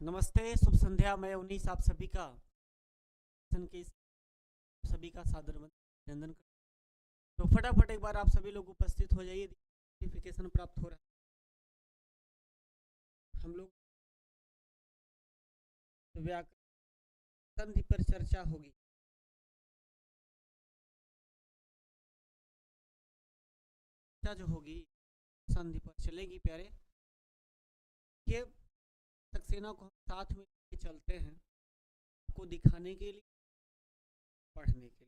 नमस्ते, शुभ संध्या। मैं उन्नीस आप सभी का सभी का सादर अभिनंदन कर। तो फटाफट एक बार आप सभी लोग उपस्थित हो जाइए। नोटिफिकेशन प्राप्त हो रहा है। हम लोग व्याकरण संधि पर चर्चा होगी। चर्चा जो होगी संधि पर चलेगी प्यारे। ये सक्सेना को हम साथ में लेके चलते हैं, आपको दिखाने के लिए, पढ़ने के लिए।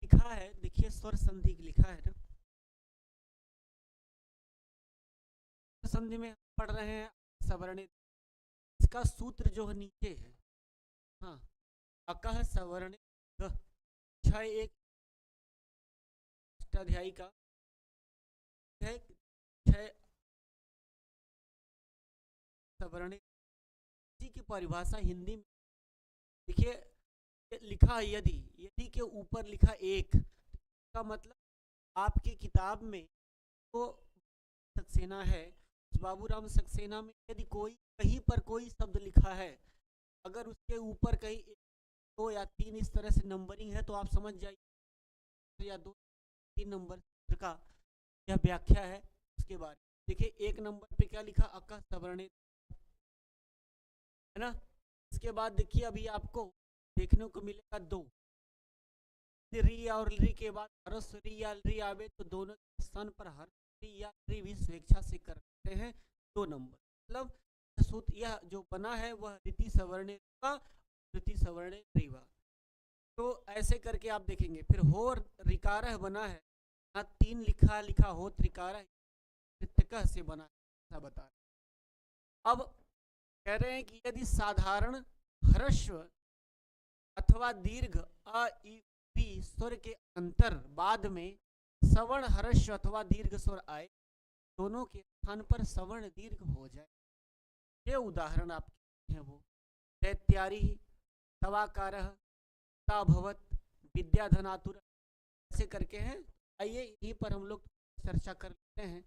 लिखा है, देखिए स्वर संधि लिखा है ना। संधि में हम पढ़ रहे हैं सवर्ण। इसका सूत्र जो है नीचे है। हाँ, अकह सवर्ण छह एक अष्टाध्यायी का है। छह सवर्ण की परिभाषा हिंदी में देखिए लिखा है। यदि यदि के ऊपर लिखा एक का मतलब आपकी किताब में तो सक्सेना है, बाबूराम सक्सेना में यदि कोई कहीं पर कोई शब्द लिखा है, अगर उसके ऊपर कहीं दो या तीन इस तरह से नंबरिंग है तो आप समझ जाइए या दो तीन नंबर का यह व्याख्या है। उसके बाद देखिए एक नंबर पे क्या लिखा, अका सवर्ण है ना। इसके बाद देखिए अभी आपको देखने को मिलेगा दो री और री के बाद हरस री या री आवे तो दोनों स्थान पर हर री या री भी स्वेच्छा से करते हैं दो नंबर। मतलब सूत्र यह जो बना है वह रीति सवर्ण का रीति सवर्ण रीवा। तो ऐसे करके आप देखेंगे। फिर हो रिकार बना है, यहाँ तीन लिखा हो त्रिकार से बना है, ऐसा बता रहे। अब कह रहे हैं कि यदि साधारण ह्रस्व अथवा दीर्घ अ इ स्वर के अंतर बाद में सवर्ण ह्रस्व अथवा दीर्घ स्वर आए, दोनों के स्थान पर सवर्ण दीर्घ हो जाए। ये उदाहरण आपके हैं वो दैत्यारी तवाकार भवत विद्याधनातुर ऐसे करके हैं। आइए यहीं पर हम लोग चर्चा कर लेते हैं।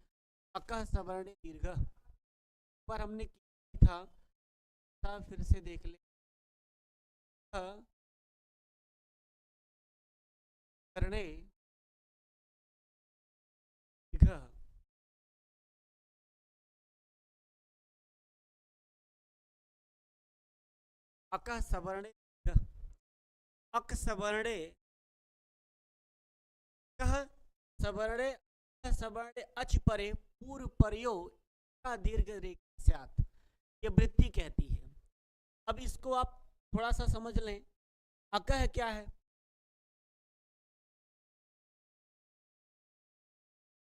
अकह सवर्ण दीर्घ पर हमने था, फिर से देख ले। करने अकह सवर्ण अक सवर्णे कह सवर्णे सवर्णे अच परे पूर्व पर्यो का दीर्घ रेखात, ये वृत्ति कहती है। अब इसको आप थोड़ा सा समझ लें। अकह क्या है,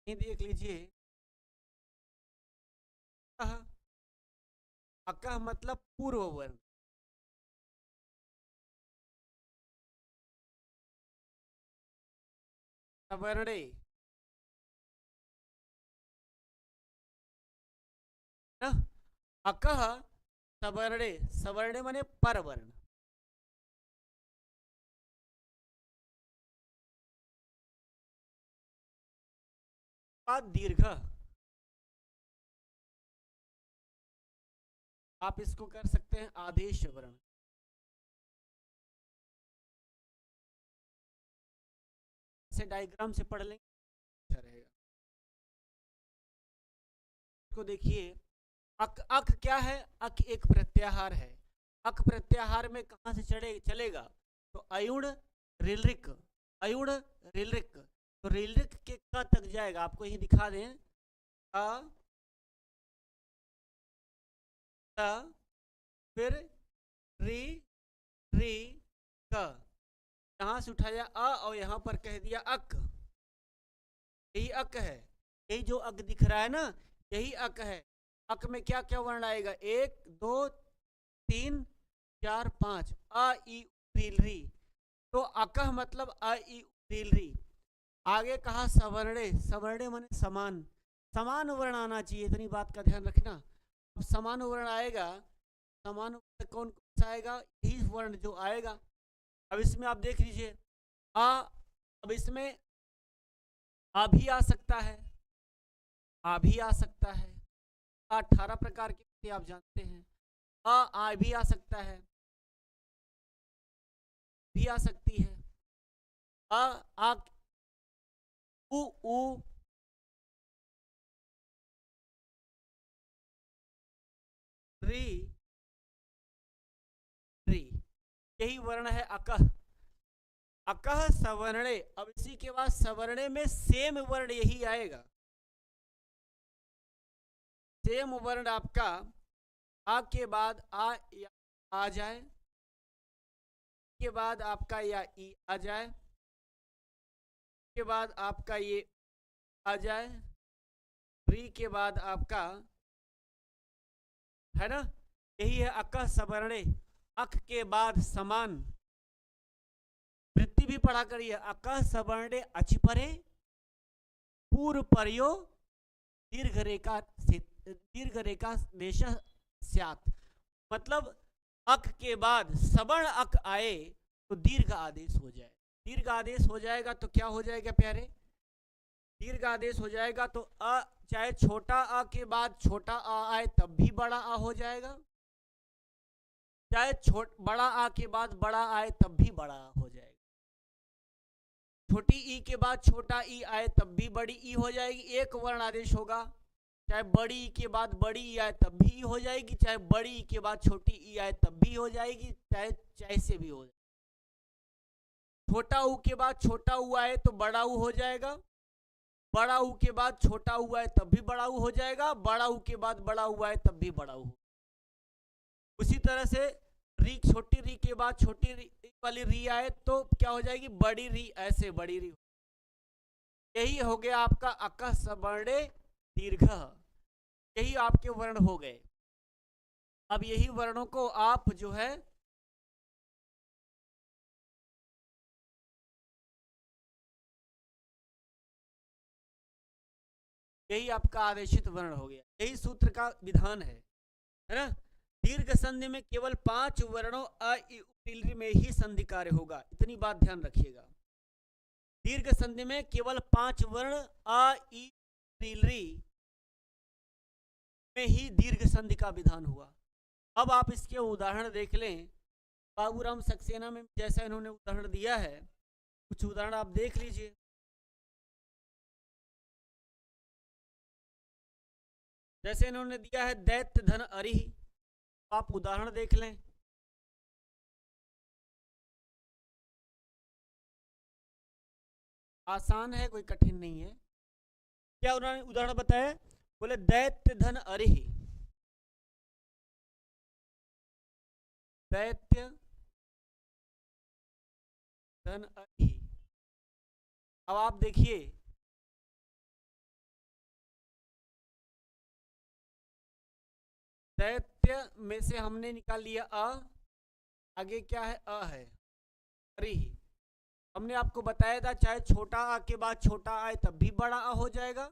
ये देख लीजिए। अकह मतलब पूर्व वर्ण। सवर्णे अकह सवर्णे, सवर्णे माने परवर्ण। दीर्घ आप इसको कर सकते हैं आदेश वर्ण। से डायग्राम से पढ़ लेंगे अच्छा रहेगा। इसको देखिए अक अक क्या है, अक एक प्रत्याहार है। अक प्रत्याहार में कहां से चलेगा, तो अयुण रिलरिक, अयुण रिलरिक, तो रिलरिक के क तक जाएगा। आपको यही दिखा दें अ फिर री री क, यहां से उठाया अ और यहां पर कह दिया अक। यही अक है, यही जो अक दिख रहा है ना, यही अक है। अक में क्या क्या वर्ण आएगा, एक दो तीन चार पांच, अ ई री। तो अकह मतलब अ ई री। आगे कहा सवर्णे, सवर्णे माने समान, समान वर्ण आना चाहिए, इतनी बात का ध्यान रखना। अब समान वर्ण आएगा, समान वर्ण कौन कौन सा आएगा, यही वर्ण जो आएगा। अब इसमें आप देख लीजिए आ, अब इसमें आ भी आ सकता है, आ भी आ सकता है। 18 प्रकार के आप जानते हैं। आ भी आ सकता है, भी आ सकती है। आ उ री री, यही वर्ण है अकह। अकह सवर्णे। अब इसी के बाद सवर्णे में सेम वर्ण यही आएगा। सेम वर्ण आपका आ के बाद या आ जाए, के बाद आपका या ई आ जाए, के बाद आपका ये आ जाए, री के बाद आपका है ना, यही है अकह सवर्णे। अक के बाद समान वृत्ति भी पढ़ा करिए। अकह सवर्णे अचपरे पूर्व पर्यो दीर्घ रेखा देश स्यात्। मतलब अक के बाद सवर्ण अक आए तो दीर्घ आदेश हो जाए। दीर्घ आदेश हो जाएगा तो क्या हो जाएगा प्यारे, दीर्घ आदेश हो जाएगा तो अ, चाहे छोटा आ के बाद छोटा आ आए तब भी बड़ा आ हो जाएगा, चाहे बड़ा आ के बाद बड़ा आए तब भी बड़ा आ हो जाएगा, छोटी ई के बाद छोटा ई आए तब भी बड़ी ई हो जाएगी। एक वर्ण आदेश होगा, चाहे बड़ी ई के बाद बड़ी ई आए तब भी ई हो जाएगी, चाहे बड़ी ई के बाद छोटी ई आए तब भी हो जाएगी, चाहे जैसे भी हो जाए। छोटा ऊ के बाद छोटा ऊ आए तो बड़ा ऊ हो जाएगा, बड़ा ऊ के बाद छोटा ऊ आए तब भी बड़ा ऊ हो जाएगा, बड़ा ऊ के बाद बड़ा ऊ आए तब भी बड़ा ऊ। उसी तरह से री, छोटी री के बाद छोटी री वाली री आए तो क्या हो जाएगी, बड़ी री, ऐसे बड़ी री। यही हो गया आपका अकह सवर्णे दीर्घ, यही आपके वर्ण हो गए। अब यही वर्णों को आप जो है यही आपका आदेशित वर्ण हो गया, यही सूत्र का विधान है ना। दीर्घ संधि में केवल 5 वर्णों अ इ उ में ही संधि कार्य होगा, इतनी बात ध्यान रखिएगा। दीर्घ संधि में केवल 5 वर्ण अ इ उ में ही दीर्घ संधि का विधान हुआ। अब आप इसके उदाहरण देख लें। बाबूराम सक्सेना में जैसा इन्होंने उदाहरण दिया है, कुछ उदाहरण आप देख लीजिए। जैसे इन्होंने दिया है दैत्य धन अरिहि, आप उदाहरण देख लें। आसान है, कोई कठिन नहीं है। क्या उन्होंने उदाहरण बताया, बोले दैत्य धन अरिहि, दैत्य धन अरिहि। अब आप देखिए, दैत्य में से हमने निकाल लिया अ, आगे क्या है, अ है, अरिहि। हमने आपको बताया था चाहे छोटा आ के बाद छोटा आए तब भी बड़ा आ हो जाएगा,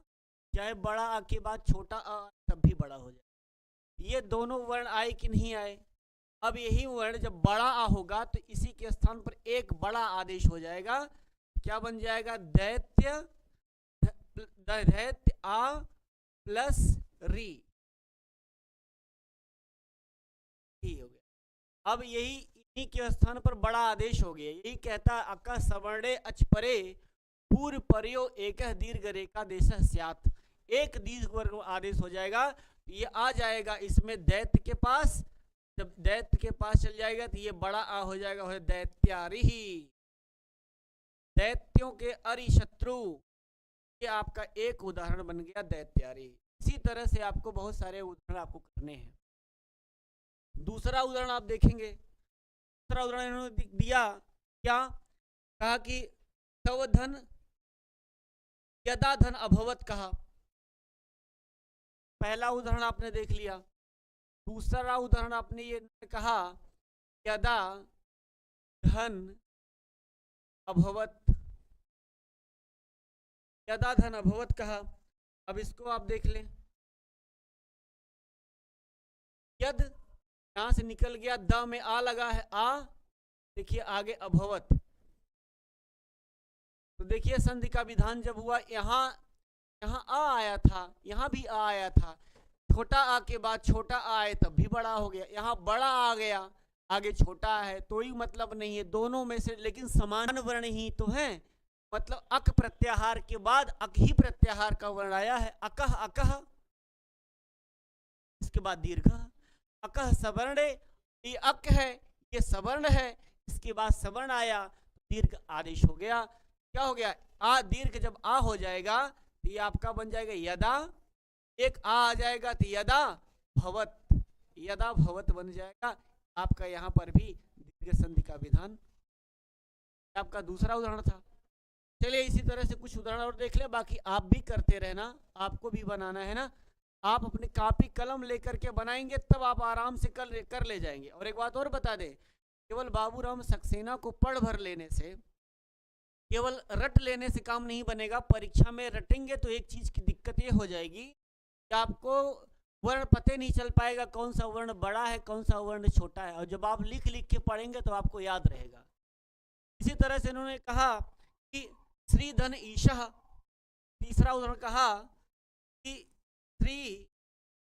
चाहे बड़ा आ के बाद छोटा आ तब भी बड़ा हो जाएगा। ये दोनों वर्ण आए कि नहीं आए। अब यही वर्ण जब बड़ा आ होगा तो इसी के स्थान पर एक बड़ा आदेश हो जाएगा, क्या बन जाएगा, दैत्य, दैत्य आ प्लस री, ही हो गया। अब यही इन्हीं के स्थान पर बड़ा आदेश हो गया। यही कहता है अकह सवर्णे अचपरे पूर्व पर्यो एक दीर्घ रेखा देश स्यात्, एक दीर्घ वर्ग आदेश हो जाएगा। ये आ जाएगा इसमें दैत्य के पास, जब दैत्य के पास चल जाएगा तो ये बड़ा आ हो जाएगा, हो दैत्यारिहि, दैत्यों के अरि शत्रु। ये आपका एक उदाहरण बन गया दैत्यारिहि। इसी तरह से आपको बहुत सारे उदाहरण आपको करने हैं। दूसरा उदाहरण आप देखेंगे, दूसरा उदाहरण इन्होंने दिया, क्या कहा कि तव धन यदा धन अभवत कहा। पहला उदाहरण आपने देख लिया। दूसरा उदाहरण आपने ये कहा यदा धन अभवत, यदा धन अभवत कहा। अब इसको आप देख लें, यद यहां से निकल गया, द में आ लगा है, आ, देखिए आगे अभवत। तो देखिए संधि का विधान जब हुआ, यहां आ आया था, यहां भी आ आया था, छोटा आ के बाद छोटा आ है तब भी बड़ा हो गया, यहाँ बड़ा आ गया आगे छोटा है, तो ही मतलब नहीं है दोनों में से, लेकिन समान वर्ण ही तो है। मतलब अक प्रत्याहार के बाद अक ही प्रत्याहार का वर्ण आया है, अकह अकह, इसके बाद दीर्घ, अकह सवर्ण, ये अक है ये सवर्ण है, इसके बाद सवर्ण आया दीर्घ आदेश हो गया। क्या हो गया, आ दीर्घ जब आ हो जाएगा तो ये आपका बन जाएगा यदा, एक आ जाएगा तो यदा भवत, यदा भवत बन जाएगा आपका। यहाँ पर भी दीर्घ संधि का विधान, आपका दूसरा उदाहरण था। चलिए इसी तरह से कुछ उदाहरण और देख ले, बाकी आप भी करते रहना, आपको भी बनाना है ना। आप अपनी कॉपी कलम लेकर के बनाएंगे तब आप आराम से कर ले जाएंगे। और एक बात और बता दें, केवल बाबूराम सक्सेना को पढ़ भर लेने से, केवल रट लेने से काम नहीं बनेगा। परीक्षा में रटेंगे तो एक चीज की दिक्कत ये हो जाएगी कि आपको वर्ण पते नहीं चल पाएगा कौन सा वर्ण बड़ा है कौन सा वर्ण छोटा है, और जब आप लिख लिख के पढ़ेंगे तो आपको याद रहेगा। इसी तरह से इन्होंने कहा कि श्री धन ईशः, तीसरा उदाहरण कहा कि श्री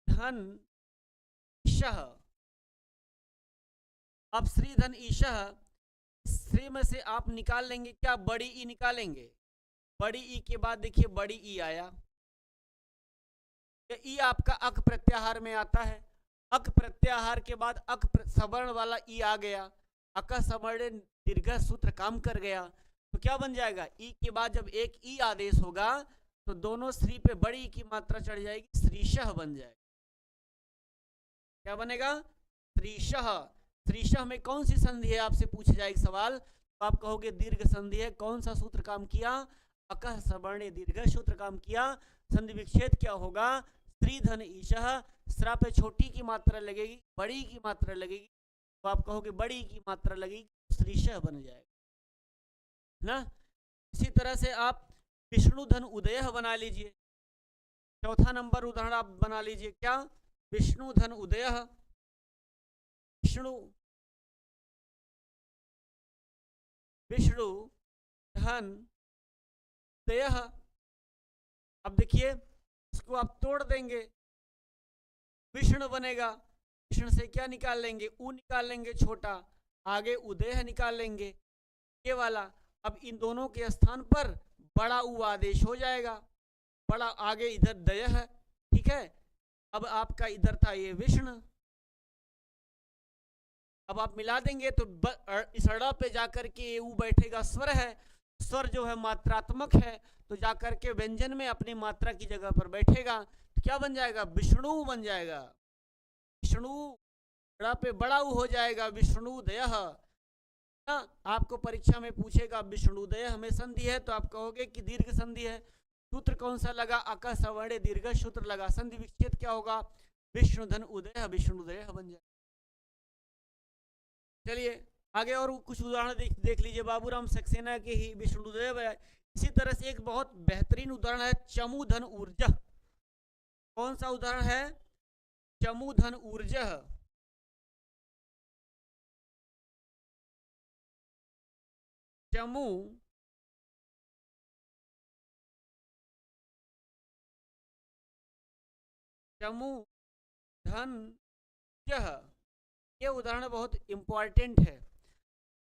धन ईशः। अब श्री धन ईशः, श्री में से आप निकाल लेंगे क्या, बड़ी ई निकालेंगे, बड़ी ई के बाद देखिए बड़ी ई आया, ई आपका अक प्रत्याहार में आता है, अक प्रत्याहार के बाद अक सवर्ण वाला ई आ गया, अक सवर्ण दीर्घ सूत्र काम कर गया, तो क्या बन जाएगा, ई के बाद जब एक ई आदेश होगा तो दोनों श्री पे बड़ी की मात्रा चढ़ जाएगी, श्रीशः बन जाएगा। क्या बनेगा, श्रीशः। श्रीशः में कौन सी संधि है आपसे पूछा जाएगा सवाल, तो आप कहोगे दीर्घ संधि है। कौन सा सूत्र काम किया, अकह सवर्ण दीर्घ सूत्र काम किया। संधि विच्छेद क्या होगा, श्री धन ईशः, श्रा पे छोटी की मात्रा लगेगी बड़ी की मात्रा लगेगी, तो आप कहोगे बड़ी की मात्रा लगेगी, श्रीशः बन जाएगा ना। इसी तरह से आप विष्णु धन उदय बना लीजिए। चौथा नंबर उदाहरण आप बना लीजिए, क्या, विष्णु धन उदय, विष्णु धन उदय। अब देखिए इसको आप तोड़ देंगे, विष्णु बनेगा, विष्णु से क्या निकाल लेंगे, उ निकाल लेंगे छोटा, आगे उदय निकाल लेंगे ये वाला। अब इन दोनों के स्थान पर बड़ा उ आदेश हो जाएगा, बड़ा आगे इधर दय है, ठीक है। अब आपका इधर था ये विष्णु, अब आप मिला देंगे तो इस अड़ा पे जाकर के उ बैठेगा, स्वर है, स्वर जो है मात्रात्मक है, तो जाकर के व्यंजन में अपनी मात्रा की जगह पर बैठेगा, तो क्या बन जाएगा, विष्णु बन जाएगा। विष्णु अड़ा पे बड़ा उ हो जाएगा, विष्णुदय ना। आपको परीक्षा में पूछेगा विष्णुदय हमें संधि है, तो आप कहोगे कि दीर्घ संधि है। सूत्र कौन सा लगा, अक सवर्ण दीर्घ सूत्र लगा। संधि विच्छेद क्या होगा, विष्णु धन उदय विष्णुदय बन जाए। चलिए आगे और कुछ उदाहरण देख लीजिए, बाबूराम सक्सेना के ही विष्णुदय। इसी तरह से एक बहुत बेहतरीन उदाहरण है चमू धन ऊर्जा। कौन सा उदाहरण है, चमू धन ऊर्जा। चमू धन यह, ये उदाहरण बहुत इंपॉर्टेंट है।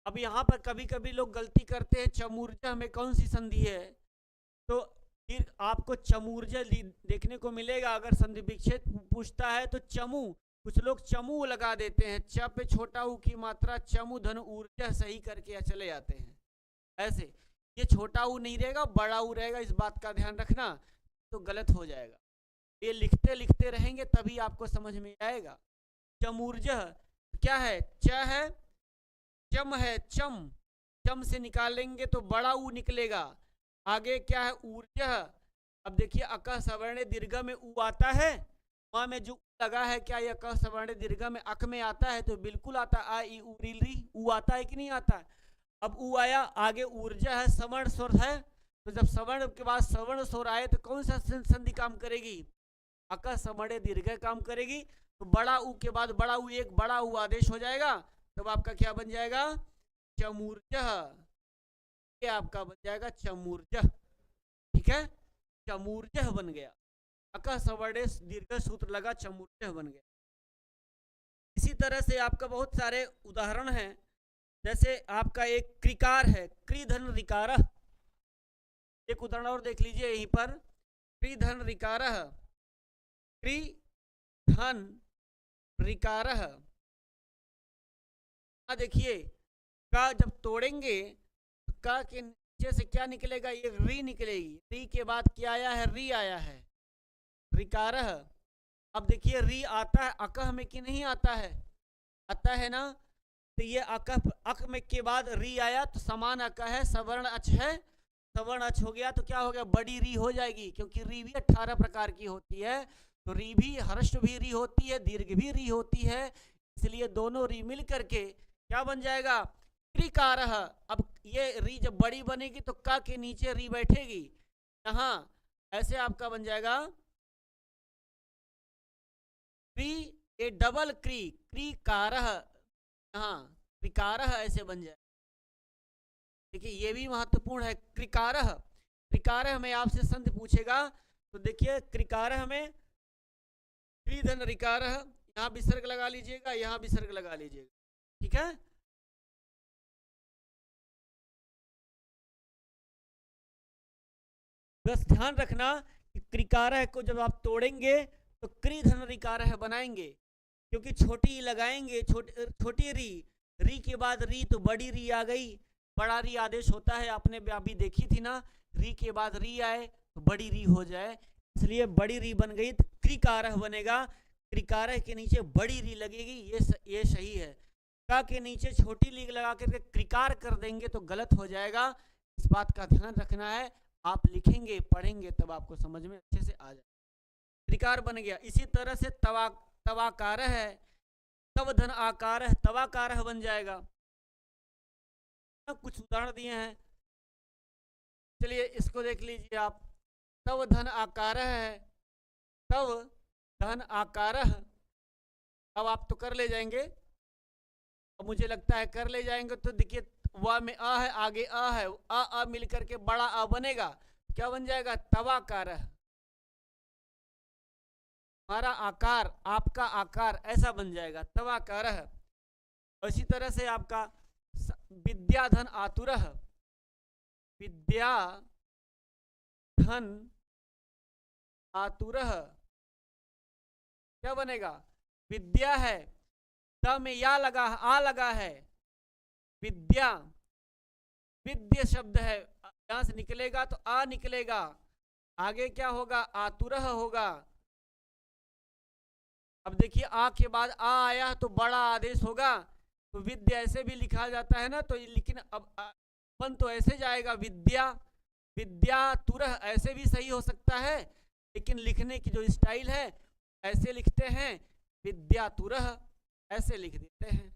अब यहाँ पर कभी कभी लोग गलती करते हैं, चमूर्जा में कौन सी संधि है, तो फिर आपको चमूर्जा देखने को मिलेगा। अगर संधि विच्छेद पूछता है तो चमू, कुछ लोग चमू लगा देते हैं, च पे छोटा ऊ की मात्रा, चमू धन ऊर्जा सही करके चले जाते हैं। ऐसे ये छोटा ऊ नहीं रहेगा, बड़ा ऊ रहेगा, इस बात का ध्यान रखना, तो गलत हो जाएगा। ये लिखते लिखते रहेंगे तभी आपको समझ में आएगा। चमूर्जा क्या है, च है, चम है, चम, चम से निकालेंगे तो बड़ा ऊ निकलेगा, आगे क्या है ऊर्जा। अब देखिए अक सवर्ण दीर्घ में ऊ आता है, वहां में जो लगा है क्या यह क सवर्ण दीर्घ में अक में आता है, तो बिल्कुल आता है, आ ई उ री री, ऊ आता है कि नहीं आता है। अब ऊ आया, आगे ऊर्जा है, सवर्ण स्वर है, तो जब सवर्ण के बाद सवर्ण स्वर आए तो कौन सा संधि काम करेगी, अक सवर्ण दीर्घ काम करेगी। तो बड़ा ऊ के बाद बड़ा ऊ, एक बड़ा ऊ आदेश हो जाएगा, तब आपका क्या बन जाएगा, चमूर्जा। ये आपका बन जाएगा चमूर्जा, ठीक है, चमूर्जा बन गया। अकह सवर्णे दीर्घ सूत्र लगा चमूर्चः बन गया। इसी तरह से आपका बहुत सारे उदाहरण हैं, जैसे आपका एक क्रिकार है, क्रिधन रिकारः। एक उदाहरण और देख लीजिए यहीं पर, क्रिधन रिकारः, क्रिधन रिकारः। देखिए का जब तोड़ेंगे तो का के नीचे से क्या निकलेगा, ये री निकलेगी। री के बाद क्या आया है, री आया है, रिकारः। अब देखिए री आता है अकह में कि नहीं आता है, आता है ना। तो ये अकह अक में के बाद री आया तो समान अकह है, सवर्ण अच है, सवर्ण अच हो गया तो क्या हो गया, बड़ी री हो जाएगी, क्योंकि री भी 18 प्रकार की होती है। तो री भी, हर्ष भी री होती है, दीर्घ भी री होती है, इसलिए दोनों री मिल करके क्या बन जाएगा, क्रिकारः। अब ये री जब बड़ी बनेगी तो का के नीचे री बैठेगी, यहाँ ऐसे आपका बन जाएगा क्री, ए डबल क्री, क्रिकारः, यहाँ क्रिकारः ऐसे बन जाए। देखिए ये भी महत्वपूर्ण है, क्रिकारः। क्रिकारः में आपसे संधि पूछेगा तो देखिए क्रिकारः में क्रिधन रिकारः, यहाँ विसर्ग लगा लीजिएगा, यहाँ विसर्ग लगा लीजिएगा, ठीक है। बस ध्यान रखना कि क्रिकारः को जब आप तोड़ेंगे तो क्रिधन रिकारः बनाएंगे, क्योंकि छोटी लगाएंगे, छोटी री के बाद री तो बड़ी री आ गई, बड़ा री आदेश होता है, आपने अभी देखी थी ना, री के बाद री आए तो बड़ी री हो जाए, इसलिए बड़ी री बन गई तो क्रिकारः बनेगा। क्रिकारः के नीचे बड़ी री लगेगी, ये सही है। का के नीचे छोटी री लगा करके क्रिकार कर देंगे तो गलत हो जाएगा, इस बात का ध्यान रखना है। आप लिखेंगे पढ़ेंगे तब आपको समझ में अच्छे से आ जाए। त्रिकार बन गया। इसी तरह से तवाकार है, तव धन आकार है, तवाकार बन जाएगा। कुछ उदाहरण दिए हैं, चलिए इसको देख लीजिए आप। तव धन आकार है, तव धन आकार। अब आप तो कर ले जाएंगे, अब मुझे लगता है कर ले जाएंगे तो देखिए वा में आ है, आगे आ है, आ मिलकर के बड़ा आ बनेगा, क्या बन जाएगा, तवाकार। हमारा आकार, आपका आकार ऐसा बन जाएगा, तवाकार। इसी तरह से आपका विद्याधन आतुर, विद्या धन आतुर क्या बनेगा, विद्या है, त में या लगा, आ लगा है, विद्या, विद्य शब्द है, यहां से निकलेगा तो आ निकलेगा, आगे क्या होगा, आतुर होगा। अब देखिए आ के बाद आ आया तो बड़ा आदेश होगा, तो विद्या ऐसे भी लिखा जाता है ना, तो लेकिन अब अपन तो ऐसे जाएगा, विद्या, विद्या तुरह ऐसे भी सही हो सकता है, लेकिन लिखने की जो स्टाइल है ऐसे लिखते हैं, विद्या तुरह ऐसे लिख देते हैं,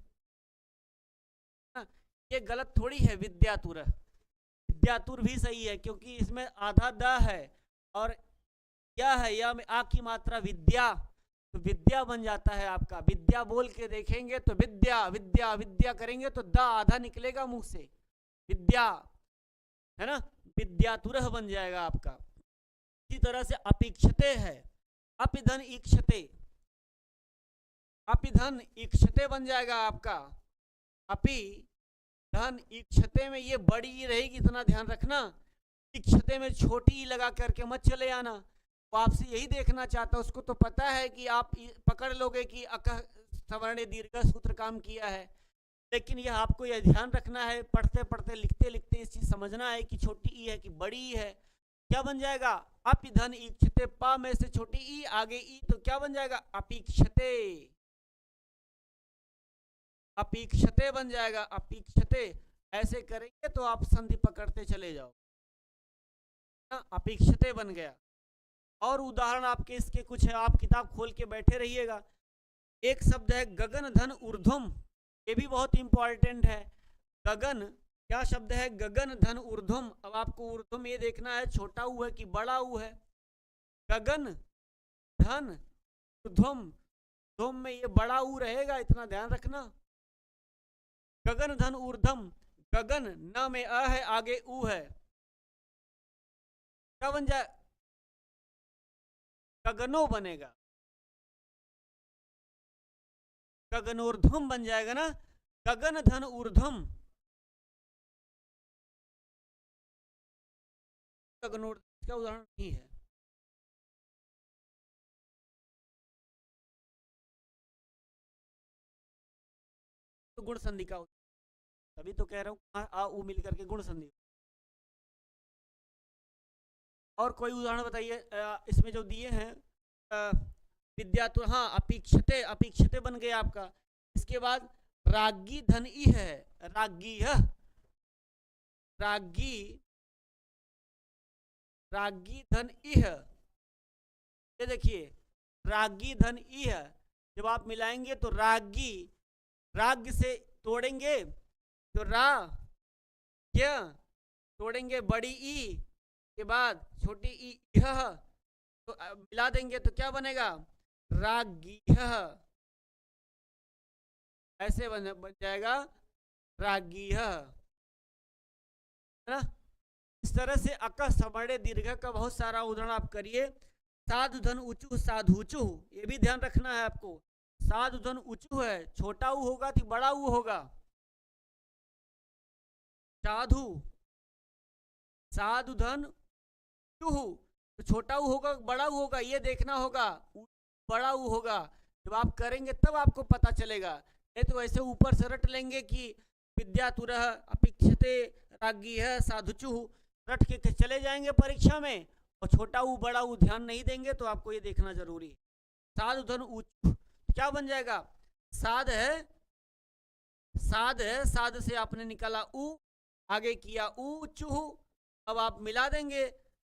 ये गलत थोड़ी है। विद्यातुर, विद्यातुर भी सही है, क्योंकि इसमें आधा द है और या है, या में आ की मात्रा विद्या, तो विद्या बन जाता है आपका। विद्या बोल के देखेंगे तो विद्या, विद्या विद्या करेंगे तो द आधा निकलेगा मुंह से, विद्या है ना, विद्यातुर बन जाएगा आपका। इसी तरह से अपेक्षते है, अपिधन इक्षते, अपिधन इक्षते बन जाएगा आपका। अपि धन इक्षते में ये बड़ी ही रहेगी, इतना ध्यान रखना। इक्षते में छोटी लगा करके मत चले आना, वो आपसे यही देखना चाहता है, उसको तो पता है कि आप पकड़ लोगे कि अकह सवर्ण दीर्घ सूत्र काम किया है, लेकिन यह आपको यह ध्यान रखना है, पढ़ते पढ़ते लिखते लिखते इस चीज समझना है कि छोटी ई है कि बड़ी ई है। क्या बन जाएगा, अपिधन इक्षते, पा में से छोटी ई आगे ई, तो क्या बन जाएगा, अपेक्षते, अपेक्षते बन जाएगा, अपेक्षते। ऐसे करेंगे तो आप संधि पकड़ते चले जाओ, अपेक्षते बन गया। और उदाहरण आपके इसके कुछ है, आप किताब खोल के बैठे रहिएगा। एक शब्द है गगन धन ऊर्ध्वम, ये भी बहुत इंपॉर्टेंट है। गगन क्या शब्द है, गगन धन ऊर्ध्वम। अब आपको ऊर्ध्वम ये देखना है छोटा ऊ है कि बड़ा ऊ है। गगन धन ऊर्ध्वम, ध्वम में ये बड़ा ऊ रहेगा, इतना ध्यान रखना। गगन धन ऊर्ध्वम, गगन न में अ है, आगे ऊ है, क्या बन जाए, गगनो बनेगा, गगनोर्ध्वम बन जाएगा ना, गगन धन ऊर्ध्वम, गगनोर्ध्व का उदाहरण नहीं है। तो गुण संधि का, तभी तो कह रहा हूं आ उ मिल करके गुण संधि। और कोई उदाहरण बताइए इसमें जो दिए हैं। विद्या तो हाँ, अपेक्षते, अपेक्षते बन गया आपका। इसके बाद रागी धन ई है, रागी है, रागी, रागी धन ई है। ये देखिए रागी धन ई है, जब आप मिलाएंगे तो रागी, राग से तोड़ेंगे तो रा, क्या तोड़ेंगे बड़ी ई के बाद छोटी ई, यह तो मिला देंगे तो क्या बनेगा, रागी, ऐसे बन जाएगा रागी, है ना। इस तरह से अक समणे दीर्घ का बहुत सारा उदाहरण आप करिए। साधु धन ऊंचू, साधुचु, ये भी ध्यान रखना है आपको। साधु धन ऊंचू है, छोटा ऊ होगा तो बड़ा ऊ होगा, साधु, साधु धन चूहू, तो छोटा ऊ होगा बड़ा ऊ होगा, ये देखना होगा, बड़ा ऊ होगा। जब आप करेंगे तब आपको पता चलेगा, नहीं तो ऐसे ऊपर से रट लेंगे कि विद्या तुरह अपेक्षते रागी है साधुचु, रट के चले जाएंगे परीक्षा में, और छोटा ऊ बड़ा ऊ ध्यान नहीं देंगे, तो आपको ये देखना जरूरी है। साधु धन ऊंचू क्या बन जाएगा, साध है, साध है, साध से आपने निकाला ऊ, आगे किया ऊ चूहू, अब आप मिला देंगे,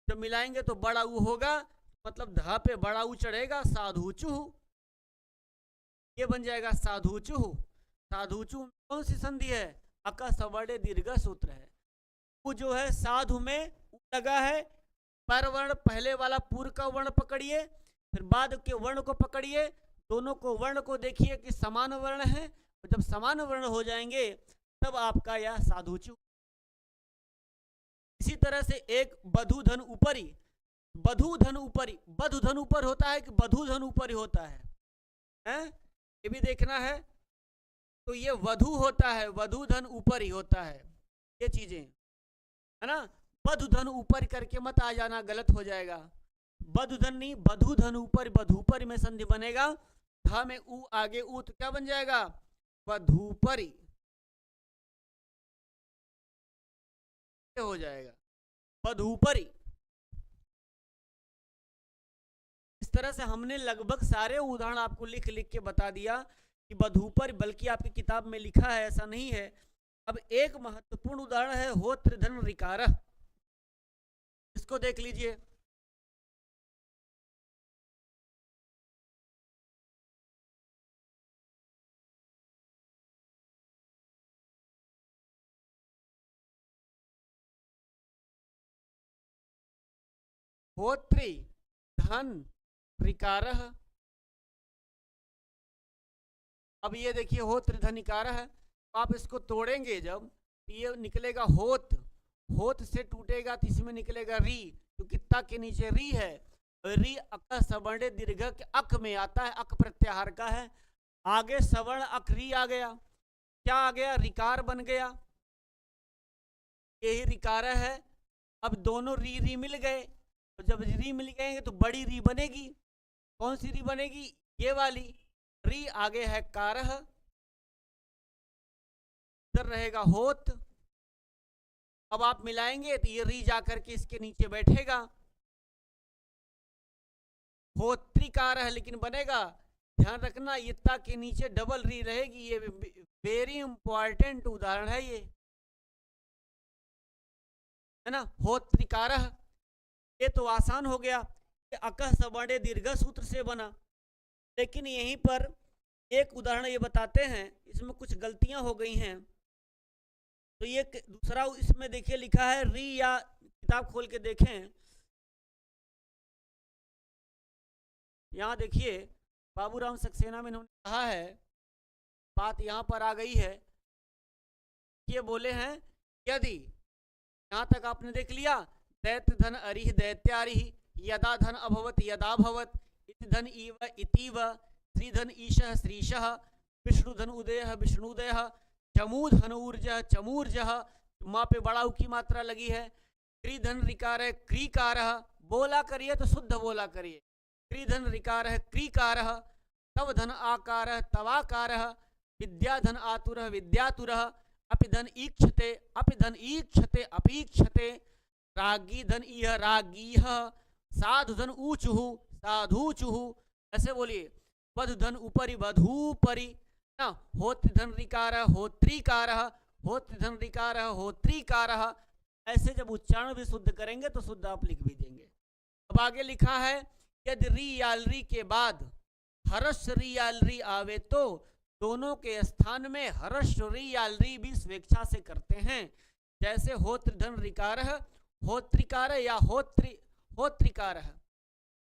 जब मिलाएंगे तो बड़ा ऊ होगा, मतलब धा पे बड़ा ऊ चढ़ेगा, साधु चूहू, ये बन जाएगा साधु चूहू। साधु चूहू कौन सी संधि है, अका सवर्णे दीर्घ सूत्र है। वो जो है साधु में लगा है, पर वर्ण पहले वाला पूर्व का वर्ण पकड़िए, फिर बाद के वर्ण को पकड़िए, दोनों को वर्ण को देखिए कि समान वर्ण है, और जब समान वर्ण हो जाएंगे तब आपका यह साधुचु। इसी तरह से एक बधु धन ऊपरी, बधु धन ऊपरी, बधु धन ऊपर होता है कि बधु धन ऊपरी होता है, हैं? ये भी देखना है। तो ये वधु होता है, वधु धन ऊपरी होता है, ये चीजें है ना। बधु धन ऊपर करके मत आ जाना, गलत हो जाएगा। बधु धन नहीं, बधु धन ऊपर, बधुपरी में संधि बनेगा, धा में ऊ आगे ऊ, तो क्या बन जाएगा, बधुपरी हो जाएगा, बधुपरी। इस तरह से हमने लगभग सारे उदाहरण आपको लिख लिख के बता दिया कि बधुपरी, बल्कि आपकी किताब में लिखा है, ऐसा नहीं है। अब एक महत्वपूर्ण उदाहरण है होत्र धन ऋकार, इसको देख लीजिए। होत्री धन ऋकार, अब ये देखिए होत्र धन ऋकार है, आप इसको तोड़ेंगे जब तो ये निकलेगा होत, होत से टूटेगा तो इसमें निकलेगा री, क्योंकि ता के नीचे री है, री अक सवर्ण दीर्घ के अक में आता है, अक प्रत्याहार का है, आगे सवर्ण अक री आ गया, क्या आ गया, रिकार बन गया, यही रिकार है। अब दोनों री री मिल गए, तो जब री मिल गए तो बड़ी री बनेगी, कौन सी री बनेगी, ये वाली री, आगे है कारह, इधर रहेगा होत। अब आप मिलाएंगे तो ये री जाकर के इसके नीचे बैठेगा, होत्रिकार है, लेकिन बनेगा, ध्यान रखना ये ता के नीचे डबल री रहेगी, ये वेरी इंपॉर्टेंट उदाहरण है ये, है ना, होत्रिकार। ये तो आसान हो गया, अकह सवर्ण दीर्घ सूत्र से बना। लेकिन यहीं पर एक उदाहरण ये बताते हैं, इसमें कुछ गलतियां हो गई हैं। तो ये दूसरा इसमें देखिए लिखा है री, या किताब खोल के देखें, यहाँ देखिए बाबूराम सक्सेना में इन्होंने कहा है, बात यहाँ पर आ गई है, ये बोले हैं यदि, यहाँ तक आपने देख लिया, दैत्य धन अरिह दैत्यारिह, यदा धन अभवत यदा भवत, इति धन इव इतीव, श्रीधन ईशः श्रीशः, विष्णुधन उदयः विष्णुदयः, चमूधन ऊर्जः चमूर्जः, माँ पे बड़ा ऊ की मात्रा लगी है। क्रीधन रिकार है क्रीकार, बोला करिए तो शुद्ध बोला करिए। क्रीधन रिकार है क्रीकार, तव धन आकार तवाकार, विद्याधन आतुर विद्यातुर, अपिधन ईक्षते अपिधन ईक्षते अपीक्षते, रागी धन इह रागीह, साधुधन ऊचुः साधुचुः। ऐसे बोलिए। वधुधन उपरि वधूपरि, ना होत्रिधन रिकार होत्रीकार, होत्रिधन रिकार होत्रीकार। ऐसे जब उच्चारण भी शुद्ध करेंगे तो शुद्ध आप लिख भी देंगे। अब आगे लिखा है, यदि री याल री के बाद हर्ष री याल री आवे तो दोनों के स्थान में हर्ष री याल री भी स्वेच्छा से करते हैं। जैसे होत्रिधन रिकार होत्रिकार या होत्रिकार,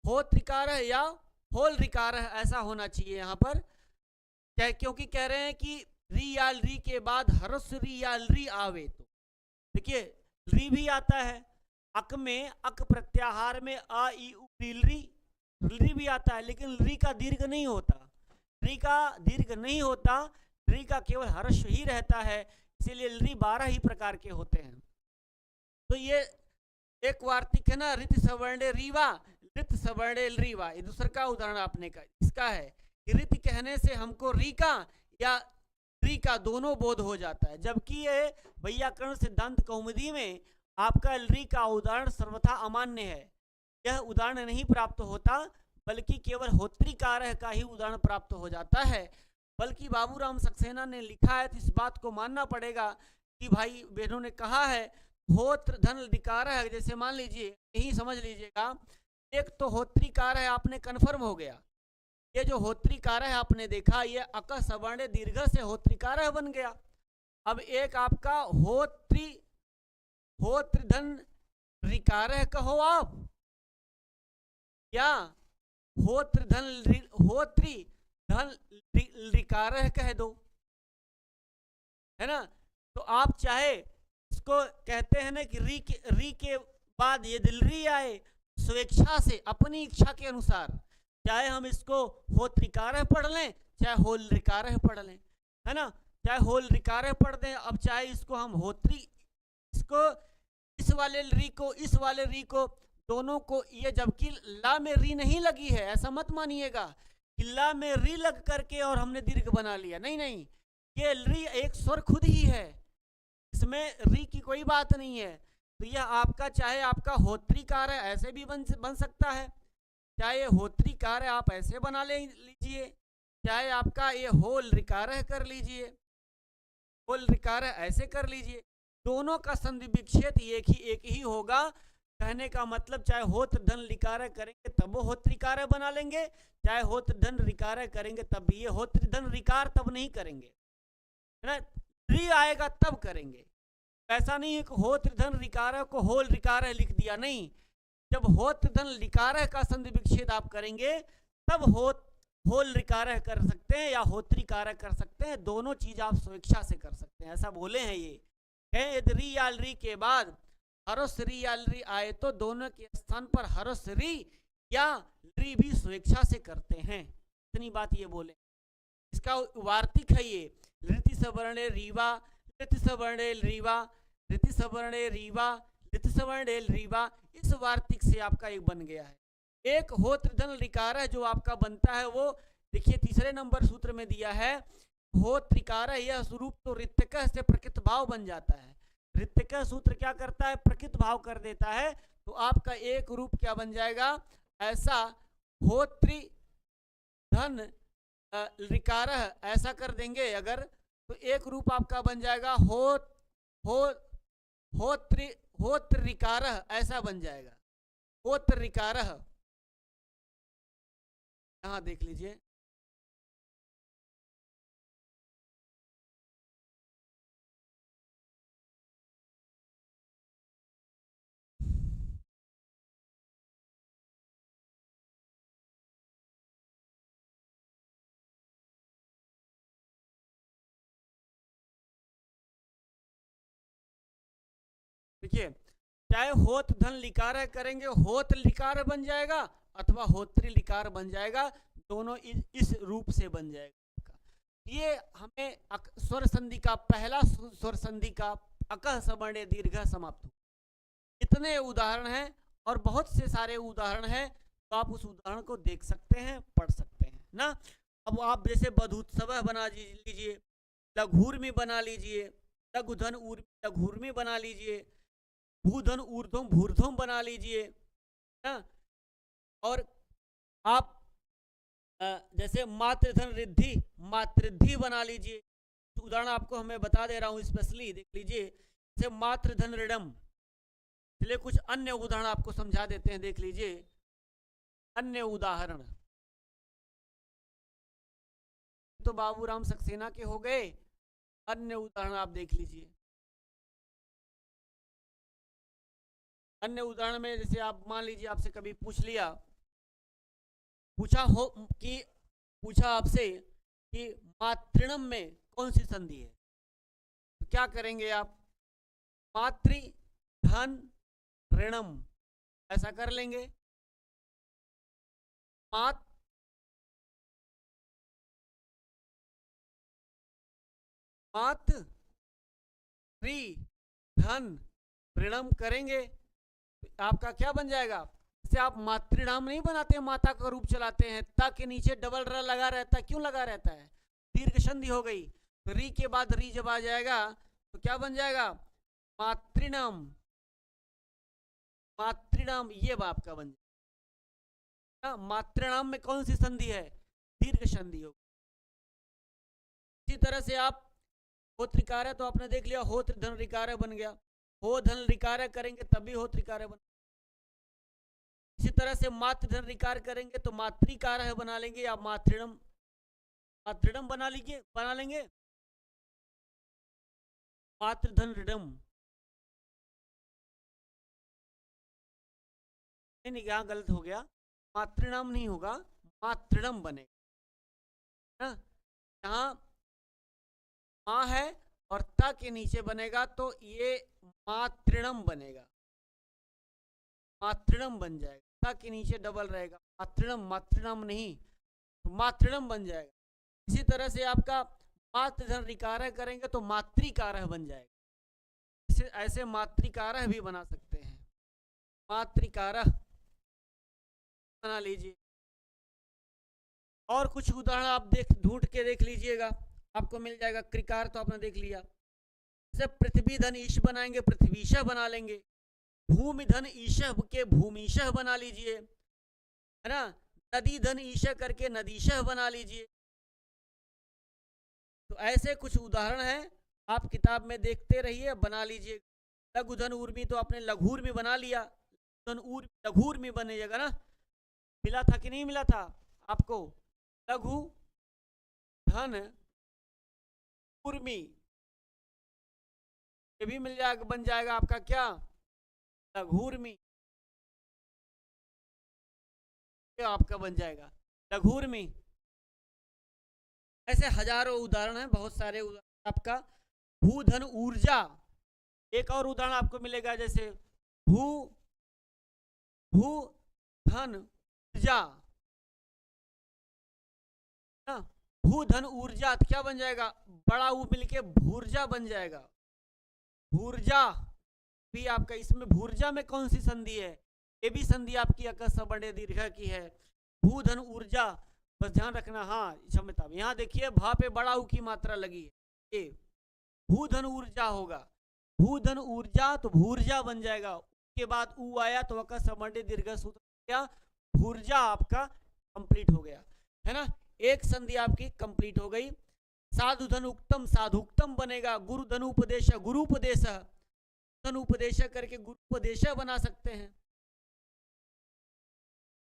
होत्रिकार या होल रिकार, ऐसा होना चाहिए यहाँ पर। क्योंकि कह रहे हैं कि री याल री के बाद हर्ष री याल री आवे तो, देखिए री भी आता है, अक में अक प्रत्याहार में आ ई उ री भी आता है, लेकिन री का दीर्घ नहीं होता। री का दीर्घ नहीं होता, री का केवल हर्ष ही रहता है, इसीलिए री 12 ही प्रकार के होते हैं। तो ये एक वार्तिक है ना, रित सवर्णे रीवा रित सवर्णे रीवा, ये दूसरा का उदाहरण आपने का इसका है कि रित कहने से हमको री का या री का दोनों बोध हो जाता है, जबकि ये वैयाकरण सिद्धांत कौमुदी में आपका री का उदाहरण सर्वथा अमान्य है। यह उदाहरण नहीं प्राप्त होता, बल्कि केवल होत्रिकार का ही उदाहरण प्राप्त हो जाता है। बल्कि बाबूराम सक्सेना ने लिखा है तो इस बात को मानना पड़ेगा कि भाई बहनों ने कहा है होत्र धन रिकार है। जैसे मान लीजिए, यही समझ लीजिएगा, एक तो होत्रिकार है, आपने कन्फर्म हो गया। ये जो होत्रिकार है आपने देखा, ये अक सवर्ण दीर्घ से होत्रिकार है बन गया। अब एक आपका होत्रिधन रिकार है कहो आप, या होत्री धन रिकार है कह दो, है ना। तो आप चाहे इसको कहते हैं ना कि री के बाद ये दिलरी आए स्वेच्छा से अपनी इच्छा के अनुसार, चाहे हम इसको होत्रिकार पढ़ लें चाहे होल रिकार पढ़ लें, है ना, चाहे होल रिकार पढ़ दें। अब चाहे इसको हम होत्री, इसको इस वाले री को इस वाले री को दोनों को, ये जबकि ला में री नहीं लगी है, ऐसा मत मानिएगा कि ला में री लग करके और हमने दीर्घ बना लिया, नहीं नहीं, ये री एक स्वर खुद ही है, इसमें री की कोई बात नहीं है। तो यह आपका चाहे आपका होत्रिकार है ऐसे भी बन सकता है, चाहे होत्रिकार है आप ऐसे बना लीजिए, चाहे आपका ये होल रिकार है कर लीजिए, होल रिकार है ऐसे कर लीजिए, दोनों का संधि विच्छेद एक ही होगा। कहने का मतलब चाहे होत्र धन लिकार करेंगे तब वो होत्रिकार बना लेंगे, चाहे होत्र धन रिकार करेंगे तब भी ये होत्र धन रिकार तब नहीं करेंगे, है ना, री आएगा तब करेंगे। ऐसा नहीं है कि होत्र धन रिकार को होल रिकार लिख दिया, नहीं, जब होत्र धन लिकार का संधि विच्छेद आप करेंगे तब होल रिकार कर सकते हैं या होत्रिकार कर सकते हैं, दोनों चीज आप स्वेच्छा से कर सकते हैं, ऐसा बोले हैं ये। यदि री या री के बाद हरस री या री आए तो दोनों के स्थान पर हरस री या री भी स्वेच्छा से करते हैं, इतनी बात ये बोले। इसका वार्तिक है ये, ऋति सवर्णे रीवा ऋति सवर्णे रीवा ऋति सवर्णे रीवा ऋति सवर्णे रीवा, इस वार्तिक से आपका एक बन गया है। एक होत्रिधन रिकार है जो आपका बनता है, वो देखिए तीसरे नंबर सूत्र में दिया है, होत्रिकार यह स्वरूप तो ऋतिक से प्रकृत भाव बन जाता है। ऋतिक सूत्र क्या करता है, प्रकृत भाव कर देता है, तो आपका एक रूप क्या बन जाएगा, ऐसा होत्रि धन रिकार ऐसा कर देंगे अगर, तो एक रूप आपका बन जाएगा होत्र रिकार ऐसा बन जाएगा, होत्र रिकार। यहां देख लीजिए, देखिए चाहे होत धन लिकार करेंगे होत लिकार बन जाएगा अथवा होत्री लिकार बन जाएगा, दोनों इस रूप से बन जाएगा। ये हमें स्वर संधि का पहला स्वर संधि का अकह सवर्ण दीर्घ समाप्त हो। इतने उदाहरण हैं और बहुत से सारे उदाहरण हैं, तो आप उस उदाहरण को देख सकते हैं, पढ़ सकते हैं ना। अब आप जैसे बधुत्सव बना लीजिए, लघुर्मी बना लीजिए, लघुधन लघुर्मी बना लीजिए, भूधन ऊर्ध्वम भूर्ध्वम बना लीजिए ना। और आप जैसे मातृधन रिद्धि मातृद्धि बना लीजिए। उदाहरण आपको हमें बता दे रहा हूं स्पेशली, देख लीजिए। जैसे मातृधन ऋणम, चलिए कुछ अन्य उदाहरण आपको समझा देते हैं, देख लीजिए अन्य उदाहरण। तो बाबूराम सक्सेना के हो गए, अन्य उदाहरण आप देख लीजिए। अन्य उदाहरण में जैसे आप मान लीजिए आपसे कभी पूछ लिया, पूछा आपसे कि मातृणम में कौन सी संधि है, तो क्या करेंगे आप? मातृ धन ऋणम, ऐसा कर लेंगे। मातृ धन ऋणम करेंगे, आपका क्या बन जाएगा? जैसे आप मातृनाम नहीं बनाते, माता का रूप चलाते हैं, ता के नीचे डबल र लगा रहता है, क्यों लगा रहता है? दीर्घ संधि हो गई, तो री के बाद री जब आ जाएगा तो क्या बन जाएगा? मातृनाम। मातृनाम ये आपका बन जाएगा। मातृनाम में कौन सी संधि है? दीर्घ संधि हो। इसी तरह से आप होत्रिकार्य, तो आपने देख लिया होत्र धन रिकार्य बन गया, हो धन रिकार्य करेंगे तब भी होत्रिकार्य बन। इसी तरह से मातृ धन रिकार करेंगे तो मातृकार बना लेंगे, या मातृणम मातृणम बना लेंगे। मातृधन ऋणम नहीं, यहाँ गलत हो गया, मातृणाम नहीं होगा, मातृणम बनेगा। यहाँ माँ है और ता के नीचे बनेगा तो ये मातृणम बनेगा, मातृणम बन जाएगा। ता के नीचे डबल रहेगा, मातृणम, मातृणाम नहीं, तो मातृणम बन जाएगा। इसी तरह से आपका मातृधन रिकारह करेंगे तो मातृकारह बन जाएगा। ऐसे मातृकारह भी बना सकते हैं, मातृकारह बना लीजिए। और कुछ उदाहरण आप ढूंढ के देख लीजिएगा, आपको मिल जाएगा। क्रिकार तो आपने देख लिया। जैसे पृथ्वी धन ईश बनाएंगे, पृथ्वीशह बना लेंगे। भूमि धन ईशह के भूमिशह बना लीजिए, है ना। नदी धन ईशह करके नदीशह बना लीजिए। तो ऐसे कुछ उदाहरण हैं, आप किताब में देखते रहिए, बना लीजिए। लघु धन उर्मी तो आपने लघुर्मी बना लिया, लघुर्मी बनेगा ना। मिला था कि नहीं मिला था आपको? लघु धन उर्मी ये भी मिल जाएगा, बन जाएगा आपका क्या? लघुर्मी। आपका बन जाएगा लघुर्मी। ऐसे हजारों उदाहरण हैं, बहुत सारे उदाहरण। आपका भूधन ऊर्जा, एक और उदाहरण आपको मिलेगा, जैसे भू धन ऊर्जा, भूधन ऊर्जा तो क्या बन जाएगा? बड़ा ऊ मिलके भूर्जा बन जाएगा। भूर्जा भी आपका, इसमें भूर्जा में कौन सी संधि है? ये भी संधि आपकी अकस बड़े दीर्घ की है। भूधन ऊर्जा, बस ध्यान रखना। हाँ क्षमता, यहाँ देखिए भा पे बड़ा ऊ की मात्रा लगी है, ये भूधन ऊर्जा होगा। भूधन ऊर्जा तो भूर्जा बन जाएगा, उसके बाद ऊ आया तो अकस बड़े दीर्घ सूत्र क्या? भूर्जा आपका कंप्लीट हो गया, है ना। एक संधि आपकी कंप्लीट हो गई। साधुधन उक्तम साधुक्तम बनेगा। गुरुधन उपदेश गुरुपदेश, धन उपदेश करके गुरुपदेश बना सकते हैं।